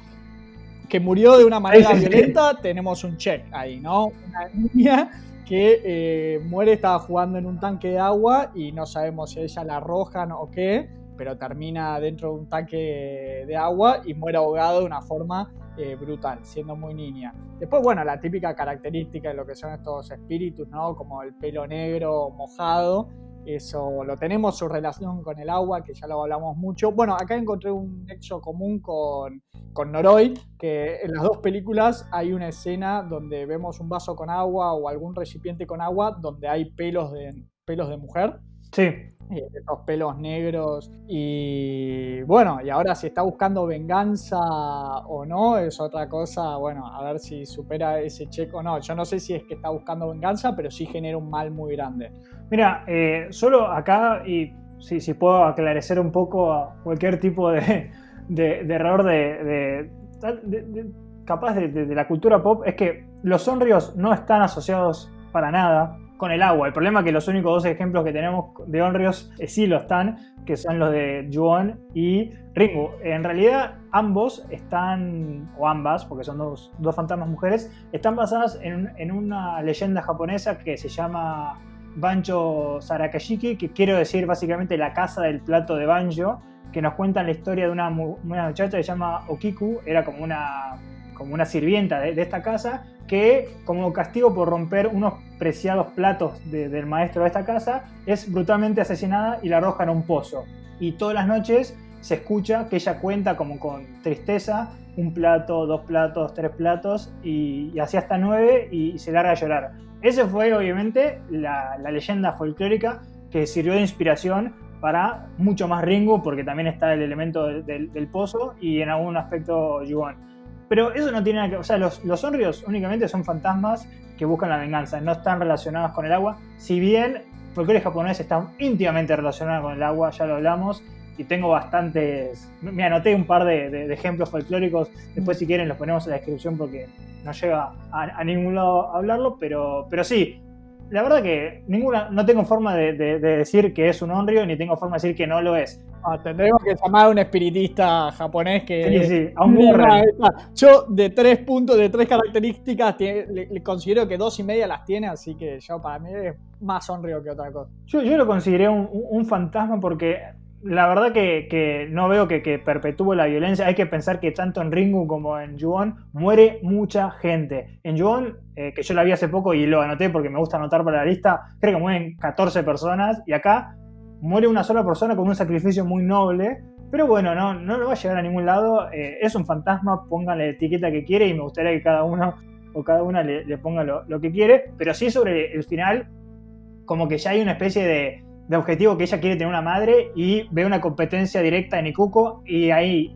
que murió de una manera violenta, tenemos un check ahí, ¿no? Una niña que muere, estaba jugando en un tanque de agua y no sabemos si a ella la arrojan o qué, pero termina dentro de un tanque de agua y muere ahogado de una forma brutal, siendo muy niña. Después, bueno, la típica característica de lo que son estos espíritus, ¿no? Como el pelo negro mojado, eso lo tenemos, su relación con el agua, que ya lo hablamos mucho. Bueno, acá encontré un nexo común con Noroi, que en las 2 películas hay una escena donde vemos un vaso con agua o algún recipiente con agua donde hay pelos de mujer. Sí. Estos pelos negros. Y bueno, y ahora si está buscando venganza o no, es otra cosa. Bueno, a ver si supera ese check o no. Yo no sé si es que está buscando venganza, pero sí genera un mal muy grande. Mira, solo acá, y si puedo aclarecer un poco cualquier tipo de error capaz de la cultura pop, es que los onryos no están asociados para nada con el agua. El problema es que los únicos 2 ejemplos que tenemos de onryos sí lo están, que son los de Ju-on y Ringu. En realidad ambos están, o ambas, porque son dos fantasmas mujeres, están basadas en una leyenda japonesa que se llama Banjo Sarakashiki, que quiere decir básicamente la casa del plato de banjo, que nos cuentan la historia de una muchacha que se llama Okiku, era como como una sirvienta de esta casa, que como castigo por romper unos preciados platos del maestro de esta casa, es brutalmente asesinada y la arroja en un pozo. Y todas las noches se escucha que ella cuenta como con tristeza, 1 plato, 2 platos, 3 platos, y así hasta 9, y se larga a llorar. Esa fue obviamente la leyenda folclórica que sirvió de inspiración para mucho más Ringu, porque también está el elemento del pozo y en algún aspecto Ju-on. Pero eso no tiene nada que... O sea, los onryos únicamente son fantasmas que buscan la venganza, no están relacionados con el agua, si bien el folclore japonés está íntimamente relacionado con el agua, ya lo hablamos, y tengo bastantes... Me anoté un par de ejemplos folclóricos, después si quieren los ponemos en la descripción porque no llega a ningún lado a hablarlo, pero sí, la verdad que no tengo forma de decir que es un onryo, ni tengo forma de decir que no lo es. Tendremos que llamar a un espiritista japonés que... Sí, a un Warren. Yo de 3 puntos, de 3 características, le considero que 2,5 las tiene, así que yo para mí es más onryo que otra cosa. Yo lo consideré un fantasma porque la verdad que no veo que perpetúe la violencia. Hay que pensar que tanto en Ringu como en Ju-on muere mucha gente. En Ju-on, que yo la vi hace poco y lo anoté porque me gusta anotar para la lista, creo que mueren 14 personas, y acá muere una sola persona con un sacrificio muy noble. Pero bueno, no va a llegar a ningún lado. Es un fantasma, pónganle la etiqueta que quiere, y me gustaría que cada uno o cada una le ponga lo que quiere. Pero sí, sobre el final, como que ya hay una especie de objetivo, que ella quiere tener una madre y ve una competencia directa en Ikuko, y ahí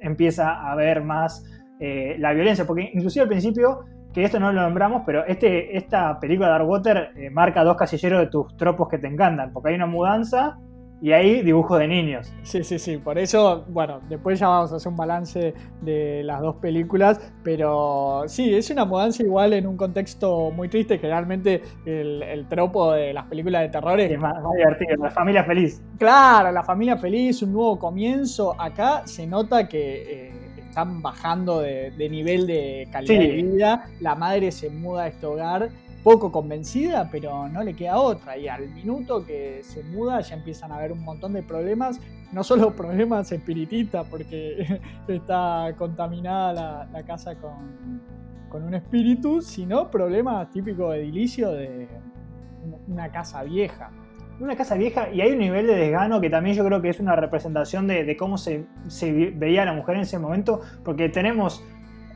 empieza a ver más la violencia, porque inclusive al principio, que esto no lo nombramos, pero esta película de Dark Water marca 2 casilleros de tus tropos que te encantan, porque hay una mudanza y hay dibujos de niños. Sí, por eso, bueno, después ya vamos a hacer un balance de las 2 películas, pero sí, es una mudanza igual en un contexto muy triste. Generalmente el tropo de las películas de terror es más divertido, la familia feliz. Claro, la familia feliz, un nuevo comienzo. Acá se nota que están bajando de nivel de calidad de vida. La madre se muda a este hogar poco convencida, pero no le queda otra, y al minuto que se muda ya empiezan a haber un montón de problemas, no solo problemas espiritistas porque está contaminada la casa con un espíritu, sino problemas típicos de edilicio de una casa vieja. Una casa vieja, y hay un nivel de desgano que también yo creo que es una representación de cómo se veía a la mujer en ese momento, porque tenemos,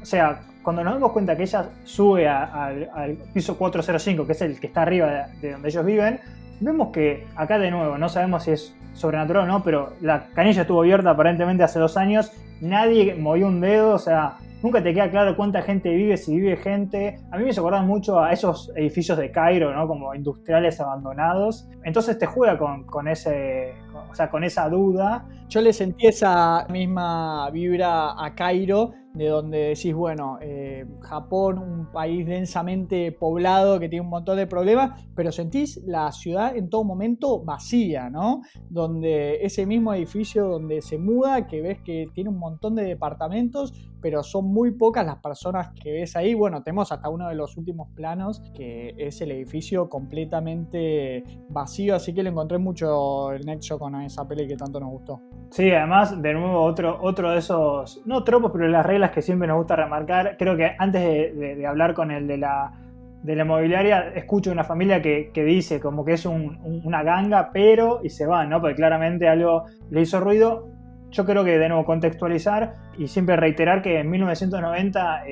o sea, cuando nos damos cuenta que ella sube al piso 405, que es el que está arriba de donde ellos viven, vemos que acá de nuevo, no sabemos si es sobrenatural o no, pero la canilla estuvo abierta aparentemente hace 2 años, nadie movió un dedo, o sea, nunca te queda claro cuánta gente vive, si vive gente. A mí me acuerda mucho a esos edificios de Cairo, ¿no? Como industriales abandonados. Entonces te juega con esa duda. Yo le sentí esa misma vibra a Cairo, de donde decís, bueno, Japón, un país densamente poblado que tiene un montón de problemas, pero sentís la ciudad en todo momento vacía, ¿no? Donde ese mismo edificio donde se muda, que ves que tiene un montón de departamentos, pero son muy pocas las personas que ves ahí. Bueno, tenemos hasta uno de los últimos planos, que es el edificio completamente vacío, así que le encontré mucho el nexo con esa peli que tanto nos gustó. Sí, además, de nuevo, otro de esos, no tropos, pero las reglas que siempre nos gusta remarcar. Creo que antes de hablar con el de la inmobiliaria, escucho una familia que dice como que es una ganga, pero, y se va, ¿no? Porque claramente algo le hizo ruido. Yo creo que, de nuevo, contextualizar y siempre reiterar que en 1990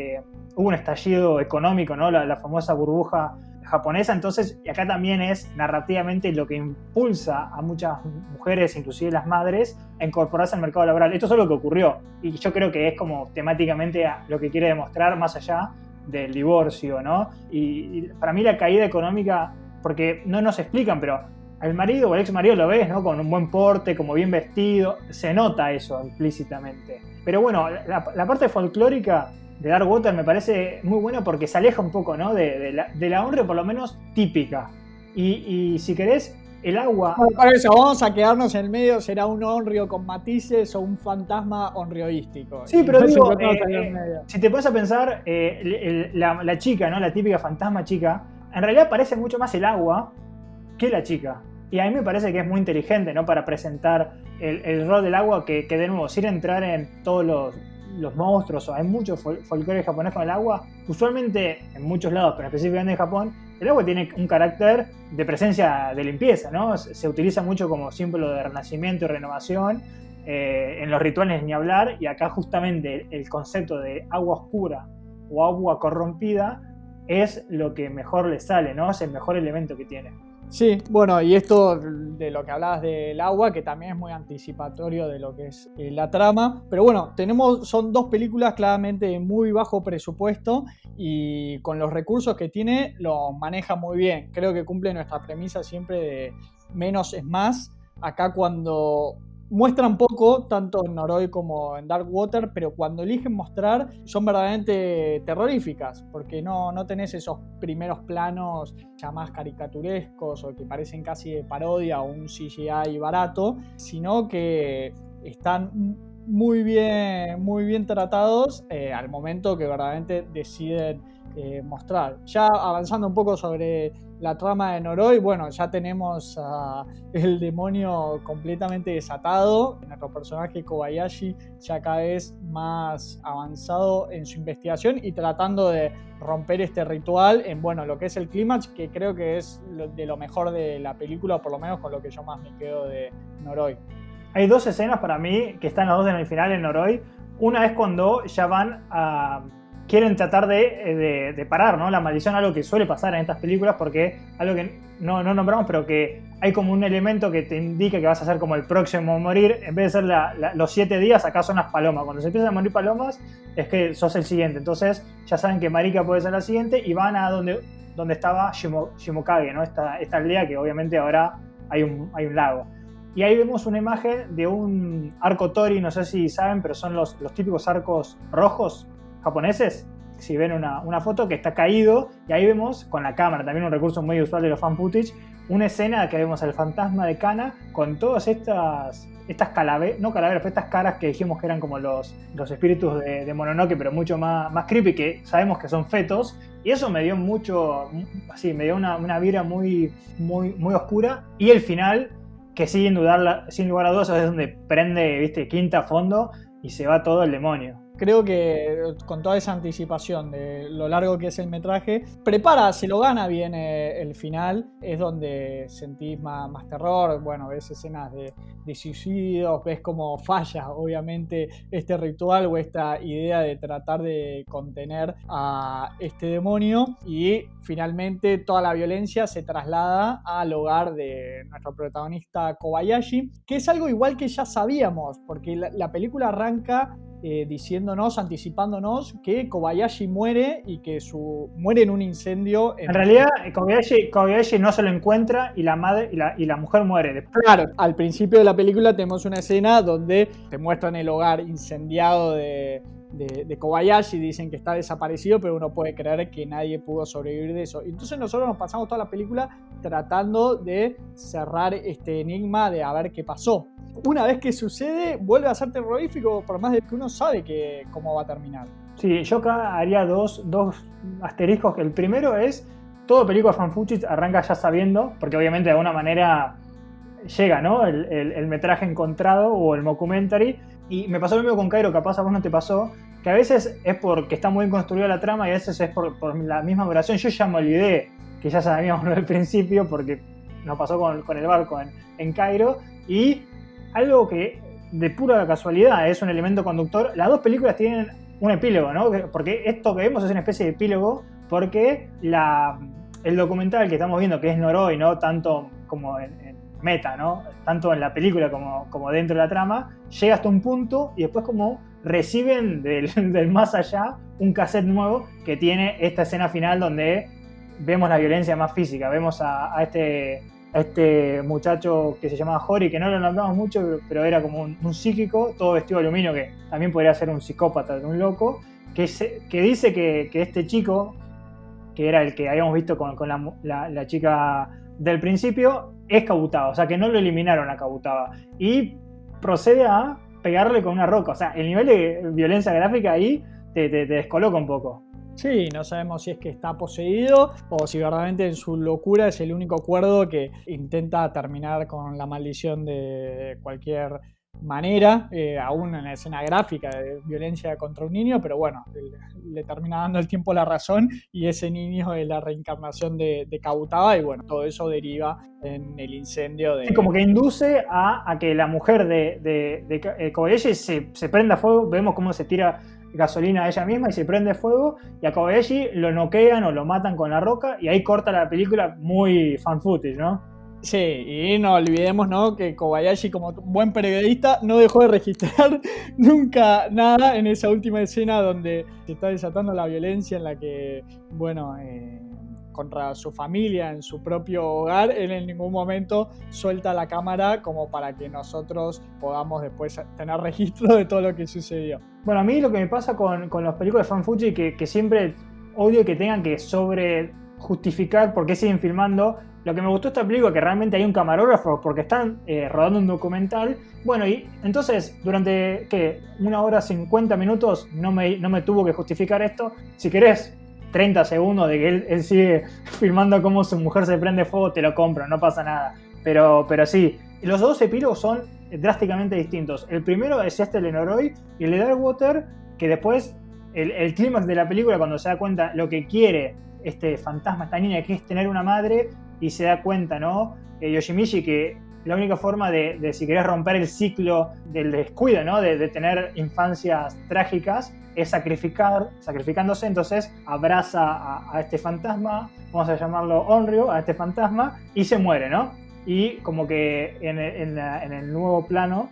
hubo un estallido económico, ¿no? La famosa burbuja japonesa. Entonces, y acá también es narrativamente lo que impulsa a muchas mujeres, inclusive las madres, a incorporarse al mercado laboral. Esto es lo que ocurrió, y yo creo que es como temáticamente lo que quiere demostrar, más allá del divorcio, ¿no? Y para mí la caída económica, porque no nos explican, pero al marido o al ex marido lo ves, ¿no? Con un buen porte, como bien vestido, se nota eso implícitamente. Pero bueno, la parte folclórica de Dark Water me parece muy buena porque se aleja un poco, ¿no? de la honra, por lo menos típica. Y si querés, el agua... Bueno, para eso, vamos a quedarnos en el medio. ¿Será un onryo con matices o un fantasma onryoístico? Sí, pero digo, si te pones a pensar, la chica, ¿no? La típica fantasma chica, en realidad parece mucho más el agua que la chica. Y a mí me parece que es muy inteligente, ¿no? Para presentar el rol del agua, que de nuevo, sin entrar en todos los monstruos, o hay mucho folclore japonés con el agua, usualmente en muchos lados, pero específicamente en Japón, el agua tiene un carácter de presencia de limpieza, ¿no? Se utiliza mucho como símbolo de renacimiento y renovación, en los rituales ni hablar, y acá justamente el concepto de agua oscura o agua corrompida es lo que mejor le sale, ¿no? Es el mejor elemento que tiene. Sí, bueno, y esto de lo que hablabas del agua, que también es muy anticipatorio de lo que es la trama. Pero bueno, son dos películas claramente de muy bajo presupuesto y con los recursos que tiene lo maneja muy bien. Creo que cumple nuestra premisa siempre de menos es más. Acá cuando muestran poco, tanto en Noroi como en Dark Water, pero cuando eligen mostrar son verdaderamente terroríficas, porque no tenés esos primeros planos ya más caricaturescos o que parecen casi de parodia o un CGI barato, sino que están muy bien tratados al momento que verdaderamente deciden mostrar. Ya avanzando un poco sobre la trama de Noroi, bueno, ya tenemos el demonio completamente desatado. Nuestro personaje Kobayashi ya cada vez más avanzado en su investigación y tratando de romper este ritual en, bueno, lo que es el clímax, que creo que es de lo mejor de la película, o por lo menos con lo que yo más me quedo de Noroi. Hay dos escenas para mí que están las dos en el final en Noroi. Una es cuando ya quieren tratar de parar, ¿no? La maldición, algo que suele pasar en estas películas, porque algo que no nombramos, pero que hay como un elemento que te indica que vas a ser como el próximo a morir. En vez de ser los 7 días, acá son las palomas. Cuando se empiezan a morir palomas, es que sos el siguiente. Entonces ya saben que Marika puede ser la siguiente y van a donde estaba Shimokage, ¿no? Esta aldea que obviamente ahora hay un lago. Y ahí vemos una imagen de un arco tori, no sé si saben, pero son los típicos arcos rojos japoneses. Si ven una foto que está caído, y ahí vemos con la cámara, también un recurso muy usual de los fan footage, una escena que vemos al fantasma de Kana con todas estas calaveras, no calaveras, pero estas caras que dijimos que eran como los espíritus de Mononoke, pero mucho más creepy, que sabemos que son fetos, y eso me dio mucho, así, me dio una vibra muy oscura, y el final, que sin lugar a dudas es donde prende, viste, quinta a fondo y se va todo el demonio. Creo que con toda esa anticipación de lo largo que es el metraje, se lo gana bien el final, es donde sentís más terror, bueno, ves escenas de suicidios, ves cómo falla obviamente este ritual o esta idea de tratar de contener a este demonio, y finalmente toda la violencia se traslada al hogar de nuestro protagonista Kobayashi, que es algo igual que ya sabíamos, porque la película arranca anticipándonos que Kobayashi muere y que muere en un incendio. En realidad, Kobayashi no se lo encuentra y la madre y la mujer muere. Claro, al principio de la película tenemos una escena donde te muestran el hogar incendiado de Kobayashi, dicen que está desaparecido, pero uno puede creer que nadie pudo sobrevivir de eso. Entonces nosotros nos pasamos toda la película tratando de cerrar este enigma de a ver qué pasó. Una vez que sucede, vuelve a ser terrorífico, por más de que uno sabe cómo va a terminar. Sí, yo acá haría dos asteriscos. El primero es, todo película fan footage arranca ya sabiendo, porque obviamente de alguna manera llega, ¿no? el metraje encontrado o el mockumentary. Y me pasó lo mismo con Kairo, capaz a vos no te pasó, que a veces es porque está muy bien construida la trama y a veces es por la misma duración. Yo ya me olvidé que ya sabíamos al principio, porque nos pasó con el barco en Kairo, y algo que de pura casualidad es un elemento conductor. Las dos películas tienen un epílogo, ¿no? Porque esto que vemos es una especie de epílogo, porque el documental que estamos viendo, que es Noroi, ¿no? Tanto como en meta, ¿no? Tanto en la película como dentro de la trama, llega hasta un punto y después como reciben del más allá un cassette nuevo que tiene esta escena final donde vemos la violencia más física. Vemos a este muchacho que se llamaba Hori, que no lo nombramos mucho, pero era como un psíquico, todo vestido de aluminio, que también podría ser un psicópata, un loco, que dice que este chico, que era el que habíamos visto con la chica del principio, es Kabutaba, o sea que no lo eliminaron a Kabutaba, y procede a pegarle con una roca. O sea, el nivel de violencia gráfica ahí te descoloca un poco. Sí, no sabemos si es que está poseído o si verdaderamente en su locura es el único cuerdo que intenta terminar con la maldición de cualquier manera, aún en la escena gráfica de violencia contra un niño, pero bueno, le termina dando el tiempo la razón y ese niño es la reencarnación de Kabutowa y bueno, todo eso deriva en el incendio de... Sí, como que induce a que la mujer de Kobayashi se prenda fuego, vemos cómo se tira gasolina a ella misma y se prende fuego y a Kobayashi lo noquean o lo matan con la roca y ahí corta la película, muy fan footage, ¿no? Sí, y no olvidemos, ¿no?, que Kobayashi, como buen periodista, no dejó de registrar nunca nada en esa última escena donde se está desatando la violencia en la que, bueno, contra su familia, en su propio hogar, él en ningún momento suelta la cámara como para que nosotros podamos después tener registro de todo lo que sucedió. Bueno, a mí lo que me pasa con las películas de fan footage que siempre odio que tengan que sobre justificar por qué siguen filmando. Lo que me gustó de esta película es que realmente hay un camarógrafo porque están rodando un documental. Bueno, y entonces durante, ¿qué?, 1 hora 50 minutos no me tuvo que justificar esto. Si querés 30 segundos de que él sigue filmando cómo su mujer se prende fuego, te lo compro, no pasa nada. Pero sí, los dos epílogos son drásticamente distintos. El primero es este de Noroi y el de Darkwater, que después el clímax de la película, cuando se da cuenta lo que quiere este fantasma, esta niña, que es tener una madre, y se da cuenta, ¿no?, Yoshimichi, que la única forma de si querés romper el ciclo del descuido, ¿no?, de tener infancias trágicas, es sacrificándose. Entonces abraza a este fantasma, vamos a llamarlo Onryo, a este fantasma, y se muere, ¿no? Y como que en el nuevo plano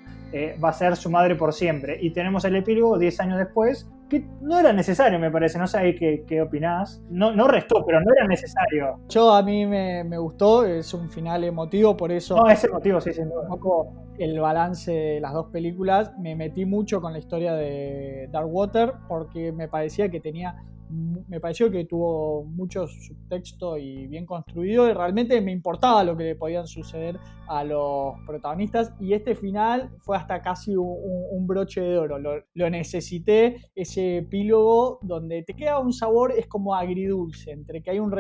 va a ser su madre por siempre. Y tenemos el epílogo 10 años después, que no era necesario, me parece. No sé ahí qué opinás. No restó, pero no era necesario. A mí me gustó, es un final emotivo, por eso... No, es emotivo, sí, sin duda. Un poco el balance de las dos películas. Me metí mucho con la historia de Darkwater porque me pareció que tuvo mucho subtexto y bien construido, y realmente me importaba lo que le podían suceder a los protagonistas, y este final fue hasta casi un broche de oro. Lo necesité, ese epílogo donde te queda un sabor, es como agridulce, entre que hay un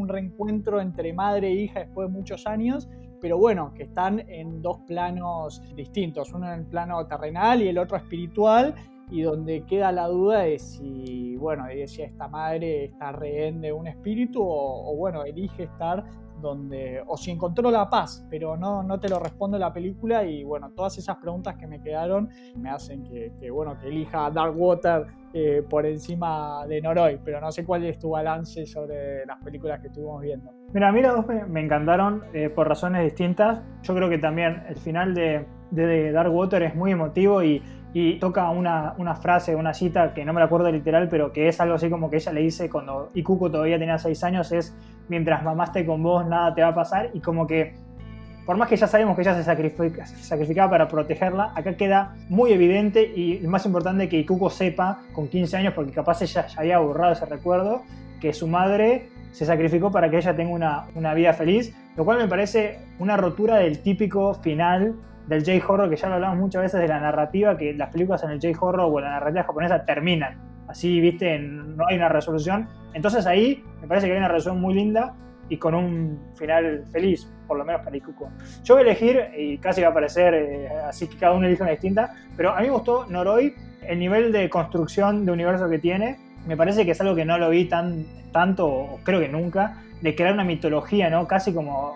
reencuentro entre madre e hija después de muchos años, pero bueno, que están en dos planos distintos, uno en el plano terrenal y el otro espiritual, y donde queda la duda de si, bueno, si esta madre está rehén de un espíritu o bueno, elige estar donde, o si encontró la paz, pero no te lo responde la película. Y bueno, todas esas preguntas que me quedaron me hacen que elija Darkwater por encima de Noroi, pero no sé cuál es tu balance sobre las películas que estuvimos viendo. Mira, a mí las dos me encantaron por razones distintas. Yo creo que también el final de Darkwater es muy emotivo y toca una frase, una cita que no me la acuerdo literal, pero que es algo así como que ella le dice cuando Ikuko todavía tenía 6 años, es: mientras mamá esté con vos nada te va a pasar. Y como que por más que ya sabemos que ella se sacrificaba para protegerla, acá queda muy evidente, y más importante, que Ikuko sepa con 15 años, porque capaz ella ya había borrado ese recuerdo, que su madre se sacrificó para que ella tenga una vida feliz, lo cual me parece una rotura del típico final del J-Horror, que ya lo hablamos muchas veces de la narrativa, que las películas en el J-Horror o en la narrativa japonesa terminan así, ¿viste? No hay una resolución. Entonces ahí me parece que hay una resolución muy linda y con un final feliz, por lo menos para Ikuko. Yo voy a elegir, y casi va a parecer así que cada uno elige una distinta, pero a mí me gustó Noroi, el nivel de construcción de universo que tiene. Me parece que es algo que no lo vi tanto, o creo que nunca, de crear una mitología, ¿no? Casi como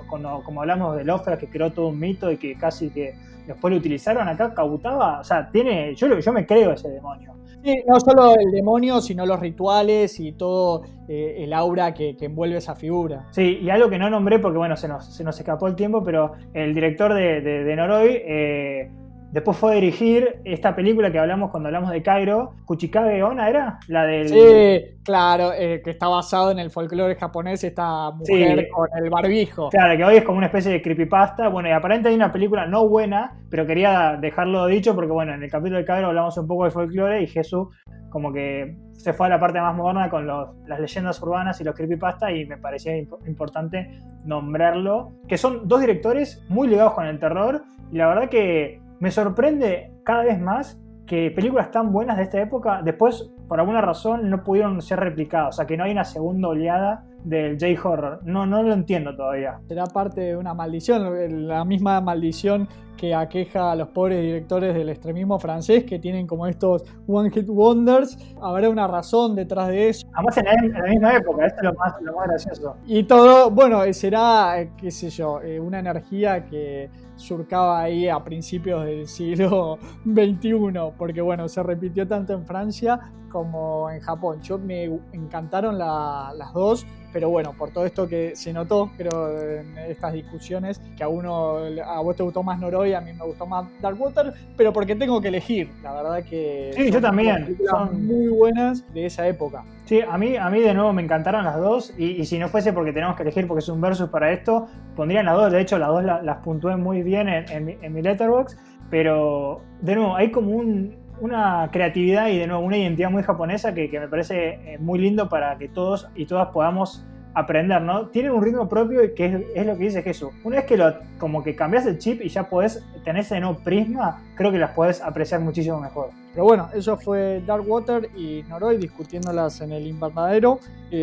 hablamos de Lovecraft, que creó todo un mito y que casi que después lo utilizaron. Acá Kabutowa, o sea, yo me creo ese demonio. Sí, no solo el demonio, sino los rituales y todo el aura que envuelve esa figura. Sí, y algo que no nombré porque, bueno, se nos escapó el tiempo, pero el director de Noroi después fue a dirigir esta película que hablamos cuando hablamos de Kairo, Kuchikage Onna, ¿era? La del... Sí, claro, que está basado en el folclore japonés, esta mujer sí, con el barbijo. Claro, que hoy es como una especie de creepypasta. Bueno, y aparentemente hay una película no buena, pero quería dejarlo dicho porque, bueno, en el capítulo de Kairo hablamos un poco de folclore y Jesús como que se fue a la parte más moderna con las leyendas urbanas y los creepypasta, y me parecía importante nombrarlo. Que son dos directores muy ligados con el terror, y la verdad que me sorprende cada vez más que películas tan buenas de esta época después, por alguna razón, no pudieron ser replicadas. O sea, que no hay una segunda oleada del J-Horror. No lo entiendo todavía. Será parte de una maldición, la misma maldición que aqueja a los pobres directores del extremismo francés, que tienen como estos One Hit Wonders. Habrá una razón detrás de eso. Además en la misma época, esto es lo más gracioso. Y todo, bueno, será, qué sé yo, una energía que surcaba ahí a principios del siglo XXI, porque bueno, se repitió tanto en Francia como en Japón. Me encantaron las dos, pero bueno, por todo esto que se notó, creo, en estas discusiones, que a vos te gustó más Noroi, a mí me gustó más Darkwater, pero porque tengo que elegir, la verdad que sí, yo también. Son muy buenas de esa época. Sí, a mí de nuevo me encantaron las dos, y si no fuese porque tenemos que elegir porque es un versus para esto, pondrían las dos. De hecho, las dos las puntué muy bien en mi Letterboxd, pero de nuevo hay como una creatividad y de nuevo una identidad muy japonesa que me parece muy lindo para que todos y todas podamos aprender, ¿no? Tienen un ritmo propio que es lo que dice Jesús. Una vez que como que cambias el chip y ya podés tener ese nuevo prisma, creo que las podés apreciar muchísimo mejor. Pero bueno, eso fue Darkwater y Noroi discutiéndolas en el invernadero.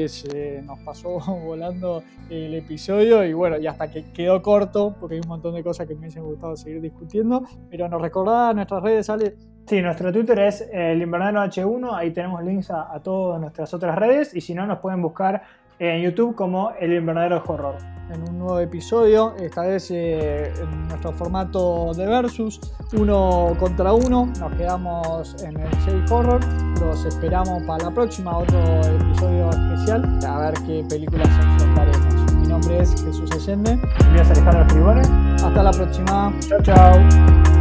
Se nos pasó volando el episodio y bueno, y hasta que quedó corto, porque hay un montón de cosas que me hubiesen gustado seguir discutiendo. Pero nos recordaba nuestras redes, Ale. Sí, nuestro Twitter es el invernadero H1, ahí tenemos links a todas nuestras otras redes, y si no, nos pueden buscar en YouTube como El Invernadero de Horror. En un nuevo episodio, esta vez en nuestro formato de versus, 1 contra 1, nos quedamos en el J-Horror, los esperamos para la próxima, otro episodio especial, a ver qué películas enfrentaremos. Mi nombre es Jesús Allende. Mi nombre es Alejandro Fribone. Hasta la próxima. Chao, chao.